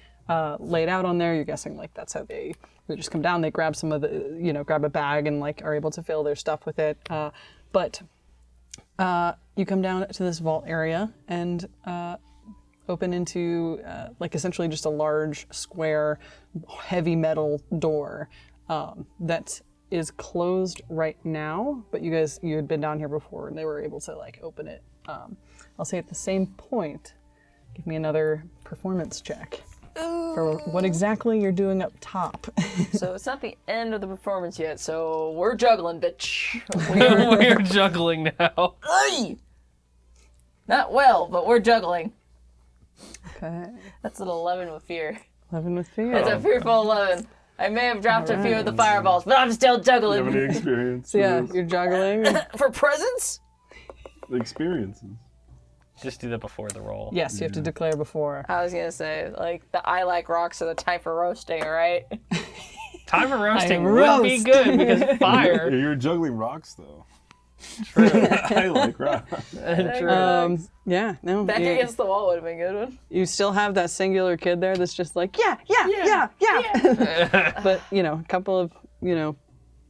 laid out on there. You're guessing like that's how they just come down. They grab some of the, grab a bag and like are able to fill their stuff with it. But you come down to this vault area and open into like essentially just a large square heavy metal door that is closed right now, but you had been down here before and they were able to like open it. I'll say at the same point, give me another performance check for what exactly you're doing up top. So it's not the end of the performance yet, so we're juggling, bitch. We're juggling now. Ay! Not well, but we're juggling. Okay. That's an 11 with fear. 11 with fear. It's a fearful 11. I may have dropped a few of the fireballs, but I'm still Do you have any juggling. experience? So yeah, with you're juggling. For presents? the experiences. Just do that before the roll. Yes, you have to declare before. I was gonna say, like, the I like rocks are the time for roasting, right? Time for roasting I would be roast. good because fire. You're juggling rocks though. True. I like rocks. Yeah, no. Back against the wall would have been a good one. You still have that singular kid there that's just like, yeah. But, a couple of,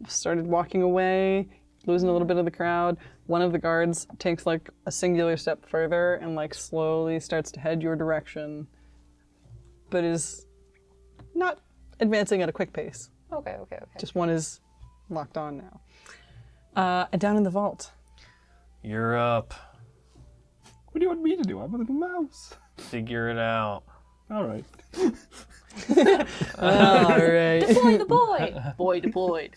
started walking away, losing a little bit of the crowd. One of the guards takes like a singular step further and like slowly starts to head your direction, but is not advancing at a quick pace. Okay. Just one is locked on now. And down in the vault. You're up. What do you want me to do? I'm a little mouse. Figure it out. All right. All right. Deploy the boy. Boy deployed.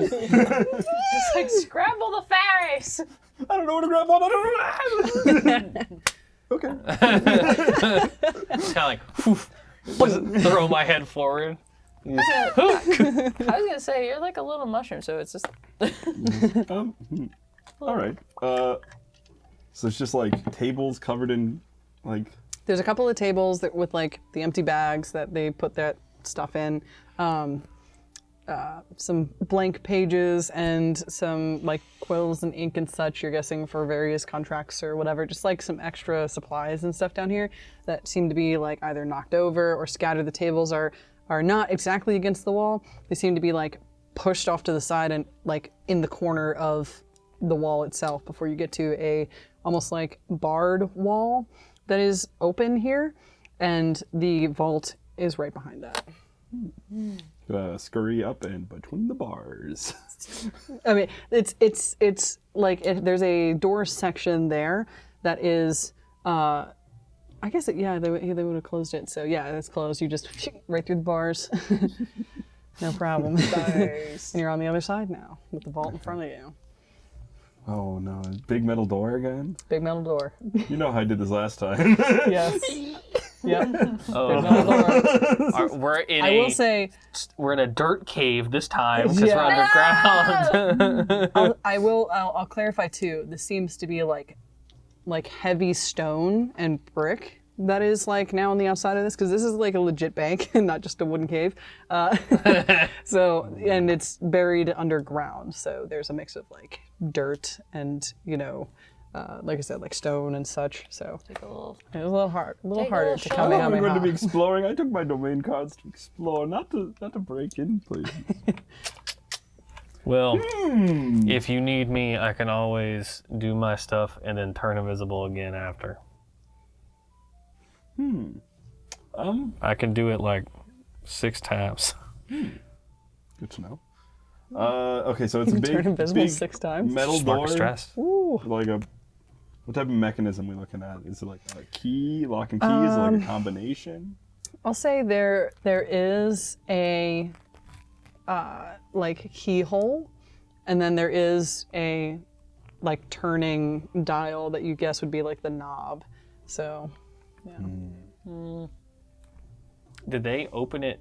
Just like scramble the ferries. I don't know where to grab one. I don't know. Okay. Kind of like, just throw my head forward. I was gonna say you're like a little mushroom, so it's just. All right. So it's just like tables covered in like. There's a couple of tables that with like the empty bags that they put that stuff in. Some blank pages and some like quills and ink and such, you're guessing for various contracts or whatever, just like some extra supplies and stuff down here that seem to be like either knocked over or scattered. The tables are not exactly against the wall. They seem to be like pushed off to the side and like in the corner of the wall itself before you get to a almost like barred wall that is open here, and the vault is right behind that. Scurry up and between the bars. I mean, it's like there's a door section there that is, I guess they would have closed it. So yeah, it's closed. You just right through the bars. No problem. Nice. And you're on the other side now with the vault in front of you. Oh no, big metal door again? Big metal door. You know how I did this last time. Yes. Yep. Oh, Metal door. We're in a dirt cave this time because Yeah. we're underground. I'll clarify too. This seems to be like heavy stone and brick that is like now on the outside of this, because this is like a legit bank and not just a wooden cave. So, and it's buried underground. So there's a mix of like dirt and, like I said, like stone and such. So Take a little. it was a little harder to I come thought we were going to be exploring. I took my domain cards to explore, not to break in, please. Well, if you need me, I can always do my stuff and then turn invisible again after. I can do it like 6 taps. Good to know. Okay, so it's a turn invisible big 6 times. metal Spark door. of stress. Ooh. Like what type of mechanism are we looking at? Is it like a key, lock and key? Is it like a combination? I'll say there is a like keyhole, and then there is a like turning dial that you guess would be like the knob. So, yeah. Did they open it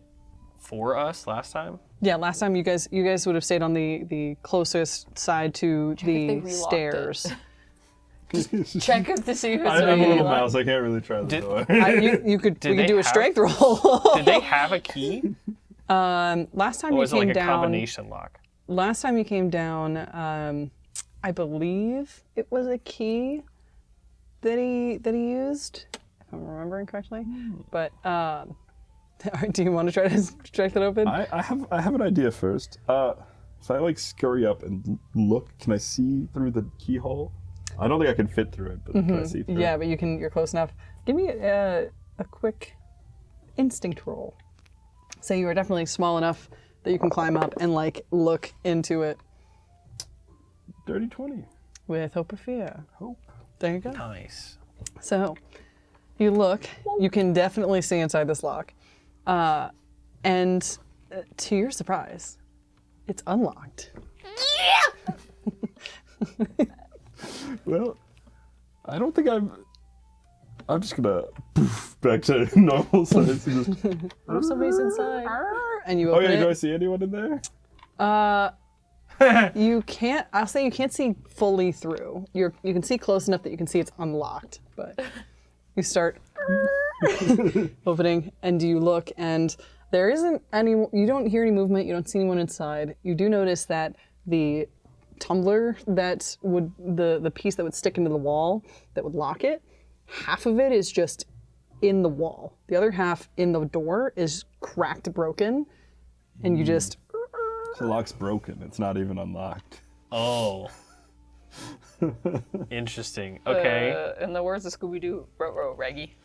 for us last time? Yeah, last time you guys would have stayed on the closest side to Check if they the relocked stairs. Check it to see if it's I'm a really little locked. mouse. I can't really try the door. We could they do a have- strength roll. Did they have a key? Last time Or you was it came like a down. combination lock? Last time you came down, I believe it was a key that he used, if I'm remembering correctly. But do you want to try to strike that open? I have an idea first. If I like scurry up and look, can I see through the keyhole? I don't think I can fit through it, but can I see through Yeah, it? but you can. You're close enough. Give me a quick instinct roll. Say you are definitely small enough that you can climb up and like look into it Dirty 20. with hope or fear. Hope. There you go. Nice. So you look. You can definitely see inside this lock, and to your surprise, it's unlocked. Well, I don't think I'm just gonna poof back to normal size. And just, Oh, somebody's inside. And you oh open yeah, do I it. see anyone in there? You can't. I'll say you can't see fully through. You can see close enough that you can see it's unlocked, but you start opening and you look and there isn't any. You don't hear any movement. You don't see anyone inside. You do notice that the tumbler that would the piece that would stick into the wall that would lock it, half of it is just in the wall. The other half in the door is cracked, broken, and you just. The lock's broken. It's not even unlocked. Oh. Interesting. Okay. In the words of Scooby-Doo, row, row, Reggie.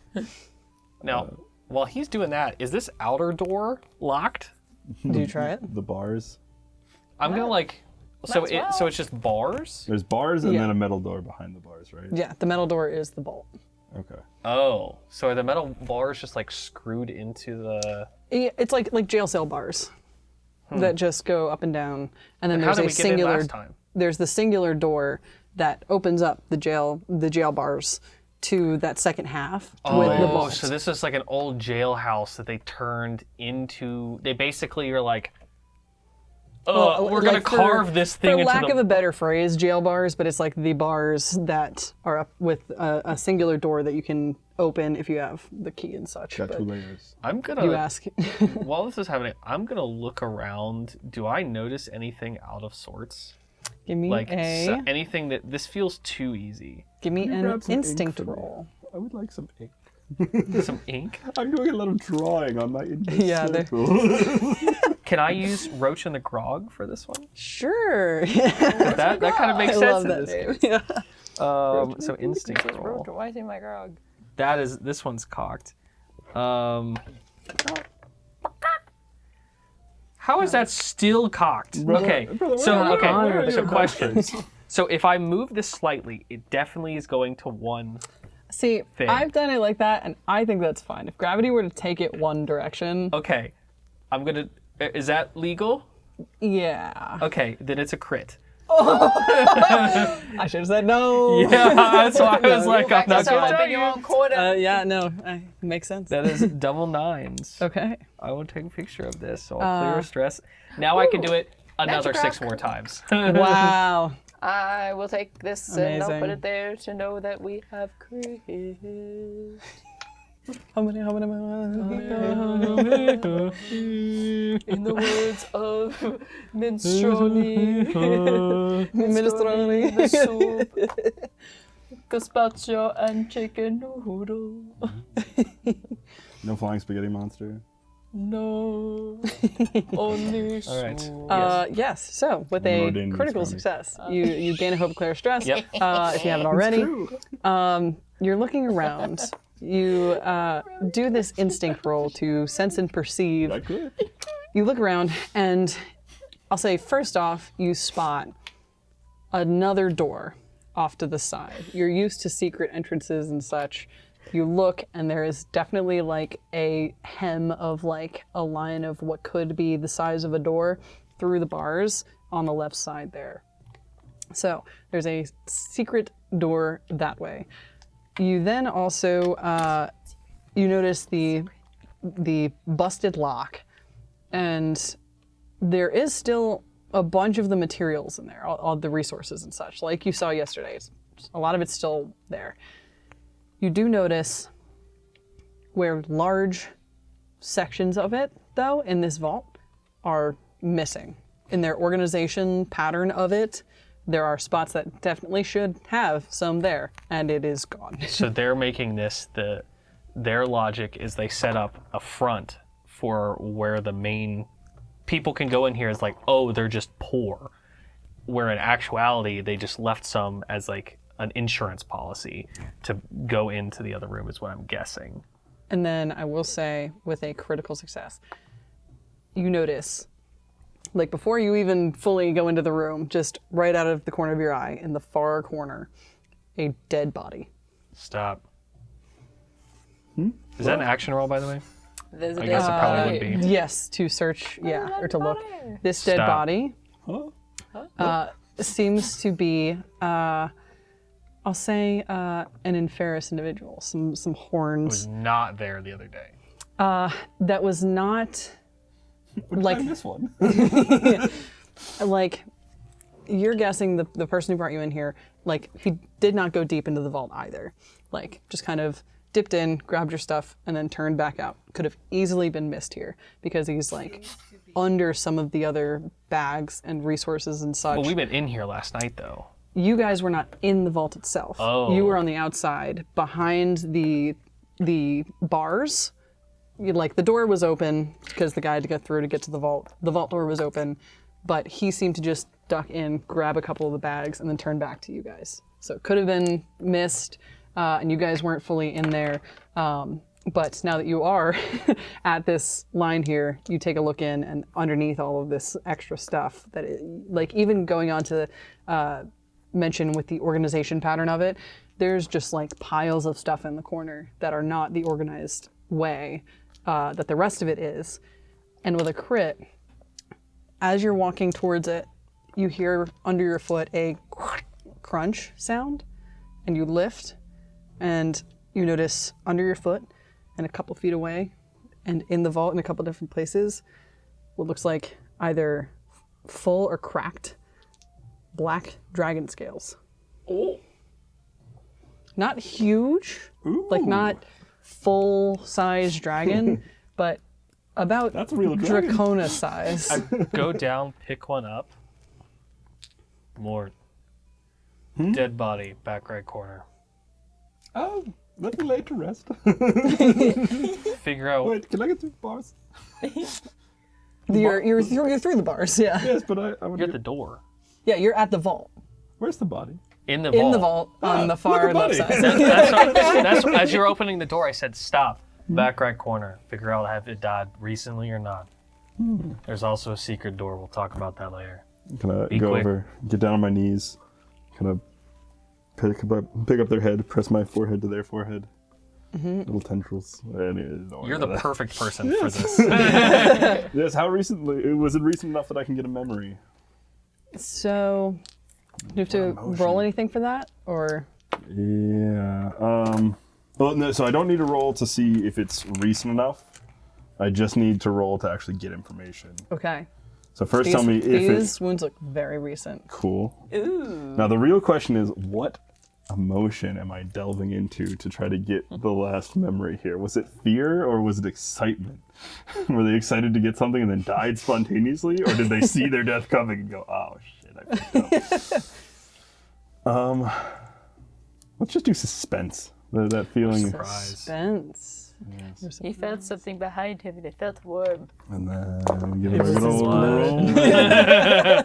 Now, while he's doing that, is this outer door locked? Do you try it? The bars. I'm gonna like. So it's just bars. There's bars and then a metal door behind the bars, right? Yeah, the metal door is the bolt. Okay. Oh, so are the metal bars just like screwed into the? It's like jail cell bars that just go up and down, and then How there's did we a get in singular. last time? There's the singular door that opens up the jail bars to that second half with the vault. So this is like an old jailhouse that they turned into. They basically are like, we're gonna carve this thing for into lack of a better phrase, jail bars, but it's like the bars that are up with a singular door that you can open if you have the key and such. Got But 2 layers. I'm gonna. you ask. While this is happening, I'm gonna look around. Do I notice anything out of sorts? Give me Like anything that? This feels too easy. give me an grab some ink instinct for me? roll. I would like some ink. Some ink. I'm doing a lot of drawing on my index Yeah, circle. Can I use Roach and the Grog for this one? Sure. That kind of makes I sense love in that this name. case. Yeah. So instinct roll. Why is he my grog? This one's cocked. How is that still cocked? Okay, so questions. So if I move this slightly, it definitely is going to one. See, thing. I've done it like that, and I think that's fine. If gravity were to take it one direction, Okay, I'm gonna. Is that legal? yeah. Okay, then it's a crit. I should have said no. Yeah, that's why I was like, I'm not Yourself gonna up tell in your you. own corner. Yeah, no, makes sense. That is double nines. Okay. I will take a picture of this, so I'll clear stress. Now I can do it another Magic 6 rock. more times. Wow. I will take this and I'll put Amazing. it there to know that we have created. How many? In the words of Minstroni, Minestrone. the soup, gazpacho, and chicken noodle. No flying spaghetti monster. No, only All right. soup. Yes. So with More a dangerous critical from me. success, you gain a hope of clear stress. Yep. If you haven't already, you're looking around. You do this instinct roll to sense and perceive. I could. You look around, and I'll say first off, you spot another door off to the side. You're used to secret entrances and such. You look, and there is definitely like a hem of like a line of what could be the size of a door through the bars on the left side there. So there's a secret door that way. You then also you notice the busted lock, and there is still a bunch of the materials in there, all the resources and such, like you saw yesterday. A lot of it's still there. You do notice where large sections of it, though, in this vault are missing. In their organization pattern of it, there are spots that definitely should have some there, and it is gone. So they're making this their logic is they set up a front for where the main people can go in here is like, oh, they're just poor. Where in actuality, they just left some as like an insurance policy to go into the other room is what I'm guessing. And then I will say, with a critical success, you notice, like before you even fully go into the room, just right out of the corner of your eye, in the far corner, a dead body. Stop. Is that an action roll, by the way? There's a I guess it probably would be. Yes, to search, or to look. This dead Stop. body Huh? seems to be, I'll say, an inferous individual. Some Was horns. not there the other day. That was not like this one. like you're guessing the person who brought you in here, like he did not go deep into the vault either. Like just kind of dipped in, grabbed your stuff, and then turned back out. Could have easily been missed here because he's like under some of the other bags and resources and such. But we've been in here last night, though. You guys were not in the vault itself. Oh. You were on the outside behind the bars. Like the door was open because the guy had to get through to get to the vault. The vault door was open, but he seemed to just duck in, grab a couple of the bags, and then turn back to you guys. So it could have been missed, and you guys weren't fully in there. But now that you are at this line here, you take a look in, and underneath all of this extra stuff, like even going on to mention with the organization pattern of it, there's just like piles of stuff in the corner that are not the organized way that the rest of it is. And with a crit, as you're walking towards it, you hear under your foot a crunch sound, and you lift, and you notice under your foot and a couple feet away and in the vault in a couple different places what looks like either full or cracked black dragon scales. Oh. Not huge, like not full-size dragon, but about That's a real dragon. Dracona size. I go down, pick one up. Mort. Dead body, back right corner. Oh, let me lay to rest. Figure out. Wait, can I get through the bars? You're through the bars, yeah. Yes, but I want You're to at the door. Yeah, you're at the vault. Where's the body? In the vault. In the vault on the far look left at side. buddy. That's as you're opening the door, I said, stop. Back right corner. Figure out if it died recently or not. There's also a secret door. We'll talk about that later. Kind of Be go quick. over, get down on my knees, kind of pick up their head, press my forehead to their forehead. Little tendrils. Anyways, don't worry You're the about that. perfect person for this. Yes, how recently? Was it recent enough that I can get a memory? So, do you have to roll anything for that, or? Yeah. Well, no, so I don't need to roll to see if it's recent enough. I just need to roll to actually get information. Okay. So first tell me if these it's wounds look very recent. cool. Ooh. Now the real question is, what emotion am I delving into to try to get the last memory here? Was it fear or was it excitement? Were they excited to get something and then died spontaneously, or did they see their death coming and go, "Oh shit, I fucked up"? Let's just do suspense. That feeling, Suspense. yes. He felt something behind him and it felt warm. And then give it a was good his old blood. roll. And then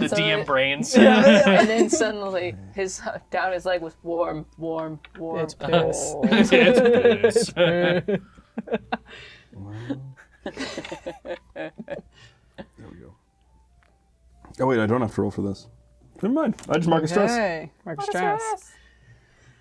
The suddenly- DM brains. And then suddenly his down his leg was warm. It's piss. Oh. It's There we go. Oh wait, I don't have to roll for this. Never mind. I just mark a stress. Okay. Mark What a stress.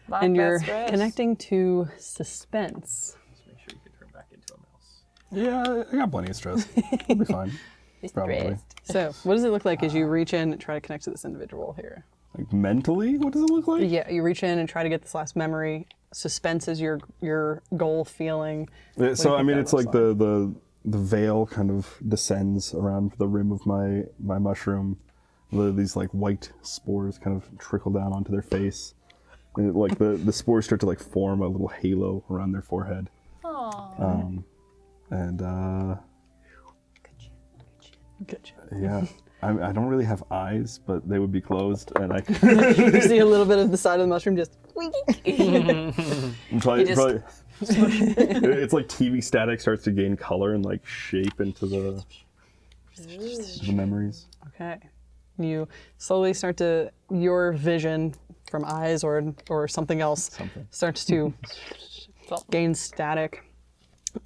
Mark And that you're stress. connecting to suspense. Just make sure you can turn back into a mouse. Yeah, I got plenty of stress. I'll be fine. He's Probably. stressed. So, what does it look like as you reach in and try to connect to this individual here? Like mentally, what does it look like? Yeah, you reach in and try to get this last memory. Suspense is your goal feeling. Yeah, so I think mean, that it's like looks the veil kind of descends around the rim of my mushroom. These like white spores kind of trickle down onto their face. And like the spores start to like form a little halo around their forehead. Aww. And Good. yeah, I don't really have eyes, but they would be closed, and I You see a little bit of the side of the mushroom just. probably, just- probably it's like TV static starts to gain color and like shape into the memories. Okay. You slowly start to, your vision from eyes or something else starts to gain static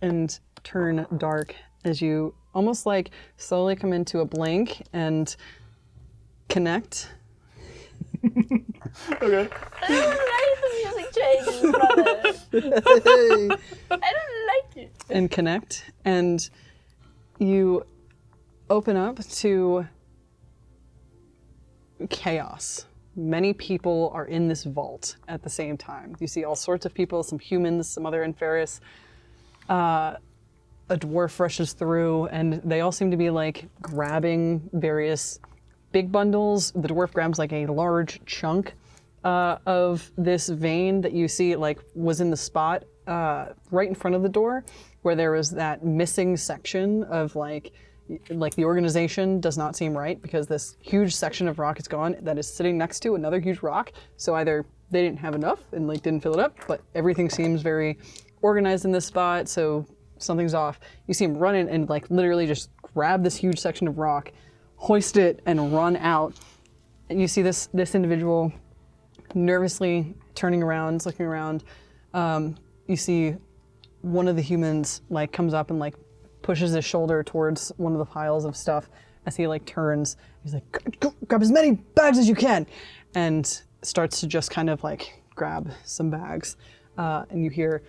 and turn dark as you almost like slowly come into a blink and connect. Okay. I don't like the music changes, brother. I don't like it. And connect, and you open up to chaos. Many people are in this vault at the same time. You see all sorts of people, some humans, some other inferiors. A dwarf rushes through, and they all seem to be like grabbing various big bundles. The dwarf grabs like a large chunk of this vein that you see like was in the spot right in front of the door where there was that missing section of like the organization does not seem right because this huge section of rock is gone that is sitting next to another huge rock. So either they didn't have enough and like didn't fill it up, but everything seems very organized in this spot, so something's off. You see him run in and like literally just grab this huge section of rock, hoist it, and run out. And you see this individual nervously turning around, looking around. You see one of the humans like comes up and like pushes his shoulder towards one of the piles of stuff as he like turns. He's like, grab as many bags as you can, and starts to just kind of like grab some bags. And you hear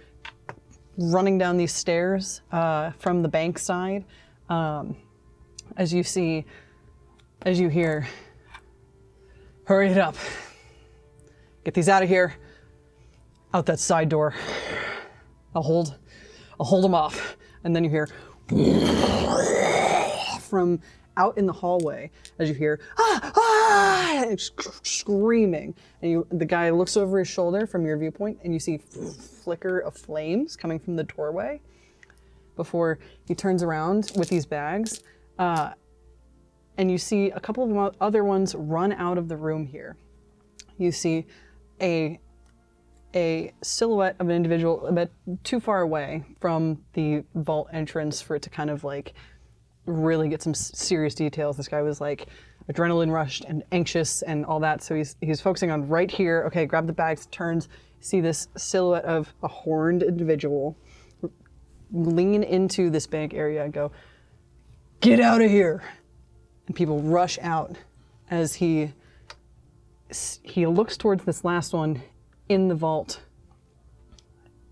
running down these stairs from the bank side, as you hear, hurry it up. Get these out of here. Out that side door. I'll hold them off. And then you hear from out in the hallway as you hear screaming. And the guy looks over his shoulder from your viewpoint and you see flicker of flames coming from the doorway before he turns around with these bags. And you see a couple of other ones run out of the room here. You see a silhouette of an individual a bit too far away from the vault entrance for it to kind of like really get some serious details. This guy was like adrenaline rushed and anxious and all that, so he's focusing on right here. Okay, grab the bags, turns, see this silhouette of a horned individual lean into this bank area and go, get out of here. And people rush out as he looks towards this last one in the vault,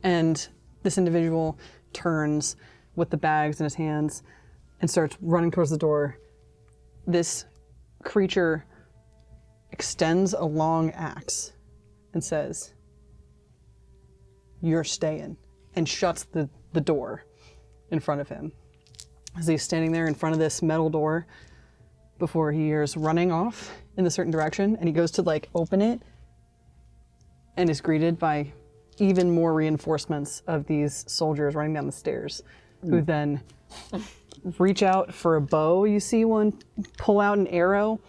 and this individual turns with the bags in his hands and starts running towards the door. This creature extends a long axe and says, you're staying, and shuts the door in front of him. As he's standing there in front of this metal door before he hears running off in a certain direction, and he goes to like open it and is greeted by even more reinforcements of these soldiers running down the stairs, who then reach out for a bow. You see one pull out an arrow.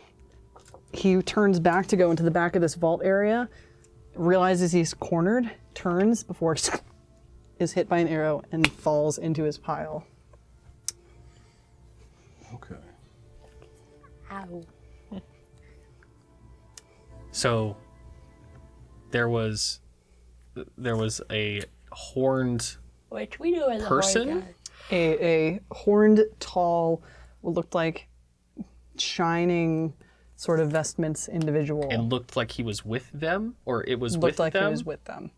He turns back to go into the back of this vault area, realizes he's cornered, turns before is hit by an arrow and falls into his pile. Okay. Ow. So there was a horned Which we know as person? a horned guy. A horned, tall, what looked like shining sort of vestments individual. and looked like he was with them, or it was looked with like them. he was with them.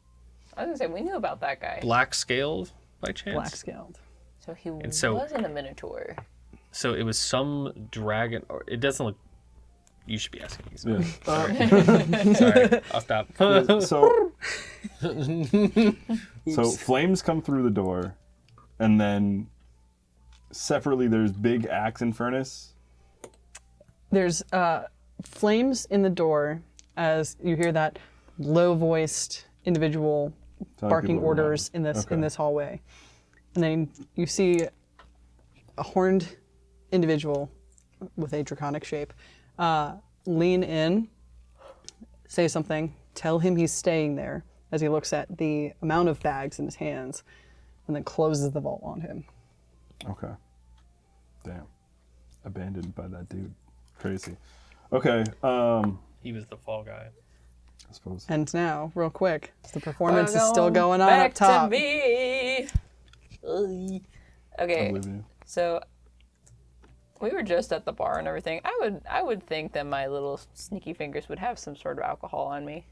I was gonna say we knew about that guy. Black scaled by chance. Black scaled. So he so- wasn't a minotaur. So it was some dragon, or it doesn't look. You should be asking these. Yeah. Sorry, I'll stop. So flames come through the door, and then separately there's big axe and furnace. There's flames in the door as you hear that low-voiced individual Telling barking people orders around. in this hallway. And then you see a horned individual with a draconic shape lean in, say something, tell him he's staying there as he looks at the amount of bags in his hands, and then closes the vault on him. Okay. Damn. Abandoned by that dude. Crazy. Okay. He was the fall guy. I suppose. And now, real quick, the performance is We're still going on back up top. to me. Ugh. I Okay, believe you. so we were just at the bar and everything. I would think that my little sneaky fingers would have some sort of alcohol on me.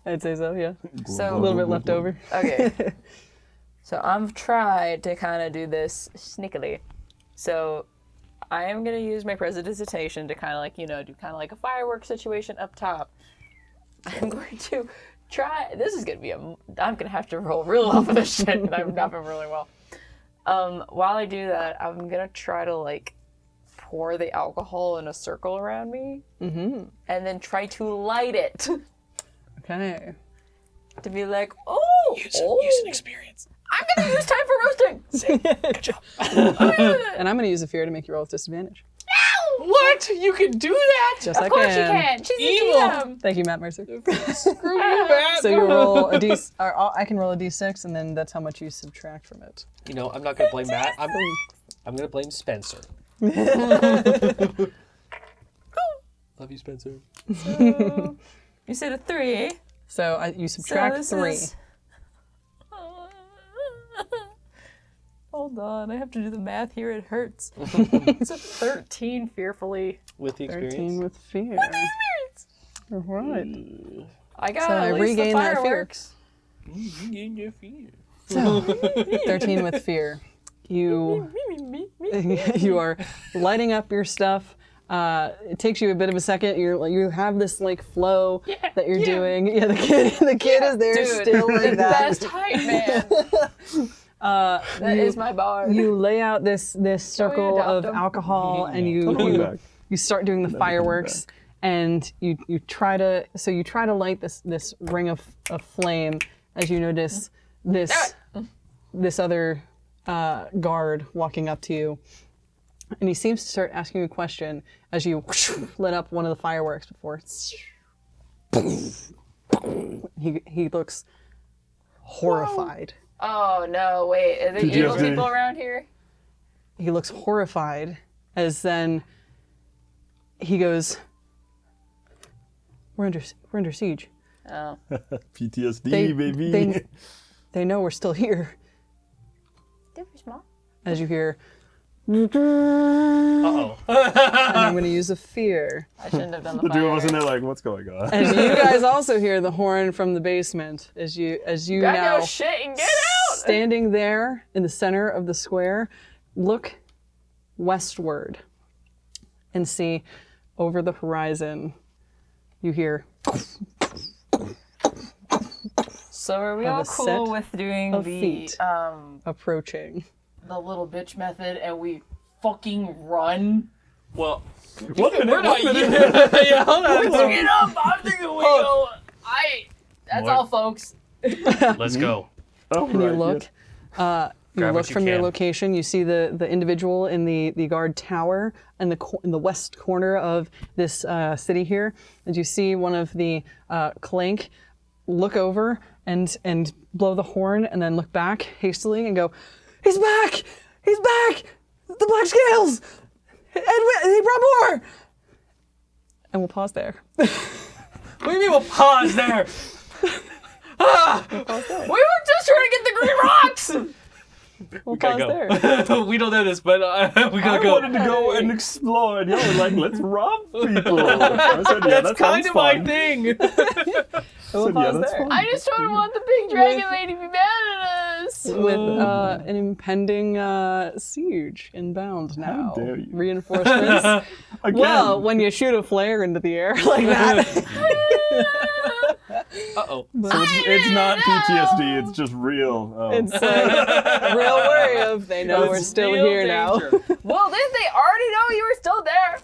I'd say so, yeah. So A little bit left over. Okay. So I've tried to kind of do this sneakily. So I am going to use my prestidigitation to kind of like, do kind of like a fireworks situation up top. I'm going to try, this is going to be I'm going to have to roll real well for this shit, and I've not been rolling well. While I do that, I'm going to try to like pour the alcohol in a circle around me, and then try to light it. Okay. To be like, use an experience. I'm gonna use time for roasting. Good job. And I'm going to use a fear to make you roll with disadvantage. What? You can do that? Just Of like course you can. She's Evil. a DM. Thank you, Matt Mercer. Screw you, man. So you roll a d, or I can roll a d6, and then that's how much you subtract from it. You know, I'm not gonna blame Matt. I'm gonna blame Spencer. Love you, Spencer. So, you said a 3. So you subtract this 3. is- Hold on, I have to do the math here. It hurts. It's a 13 fearfully. With the experience. 13 with fear. All right. I got So at I least regain the that fear. fireworks. So, 13 with fear. You you are lighting up your stuff. It takes you a bit of a second. You have this like flow that you're doing. Yeah, the kid is there Dude, still like that. Best hype, man. That is my bar. You lay out this circle adopt of him? alcohol, and Totally back. you start doing the Never coming fireworks, and you try to light this ring of flame as you notice this other guard walking up to you, and he seems to start asking you a question as you lit up one of the fireworks before. He looks horrified. Oh no! Wait, are there evil people around here? He looks horrified as then he goes, we're under siege. Oh. PTSD, baby. They know we're still here. They're small. As you hear, Uh-oh. and I'm going to use a fear. I shouldn't have done the The two of us in fireworks. there like, what's going on? And you guys also hear the horn from the basement as you Grab now your shit and get out! standing there in the center of the square, look westward and see over the horizon. You hear So are we Have all a cool set with doing of the feet. Approaching. the little bitch method and we fucking run? Well, We're not yeah, hold on. Get up! I'm thinking we go. That's More. all, folks. Let's go. Oh, And you right, look, yes. you Grab look what you from your can. location. You see the individual in the guard tower in the west corner of this city here. And you see one of the Clank look over and blow the horn, and then look back hastily and go, "He's back! He's back! The Black Scales! And he brought more!" And we'll pause there. What do you mean we'll pause there? We were just trying to get the green rocks! We'll Gotta pause there. we don't know this, but we gotta I go. wanted to go and explore, and y'all were like, let's rob people. I said, yeah, That's that kind sounds of my fun. thing. We'll I said, yeah, pause that's there. fun. I just don't want the big dragon lady to be mad at us! With an impending siege inbound now. dare you. Reinforcements. Again, Well, when you shoot a flare into the air like that. Uh-oh. it's not PTSD, it's just real. Oh. It's real worry of they know we're still Real here now. danger. Well, didn't they already know you were still there?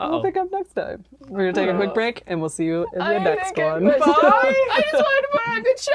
We'll pick up next time. We're going to take a quick break, and we'll see you in the I next think one. I just wanted to put on a good show!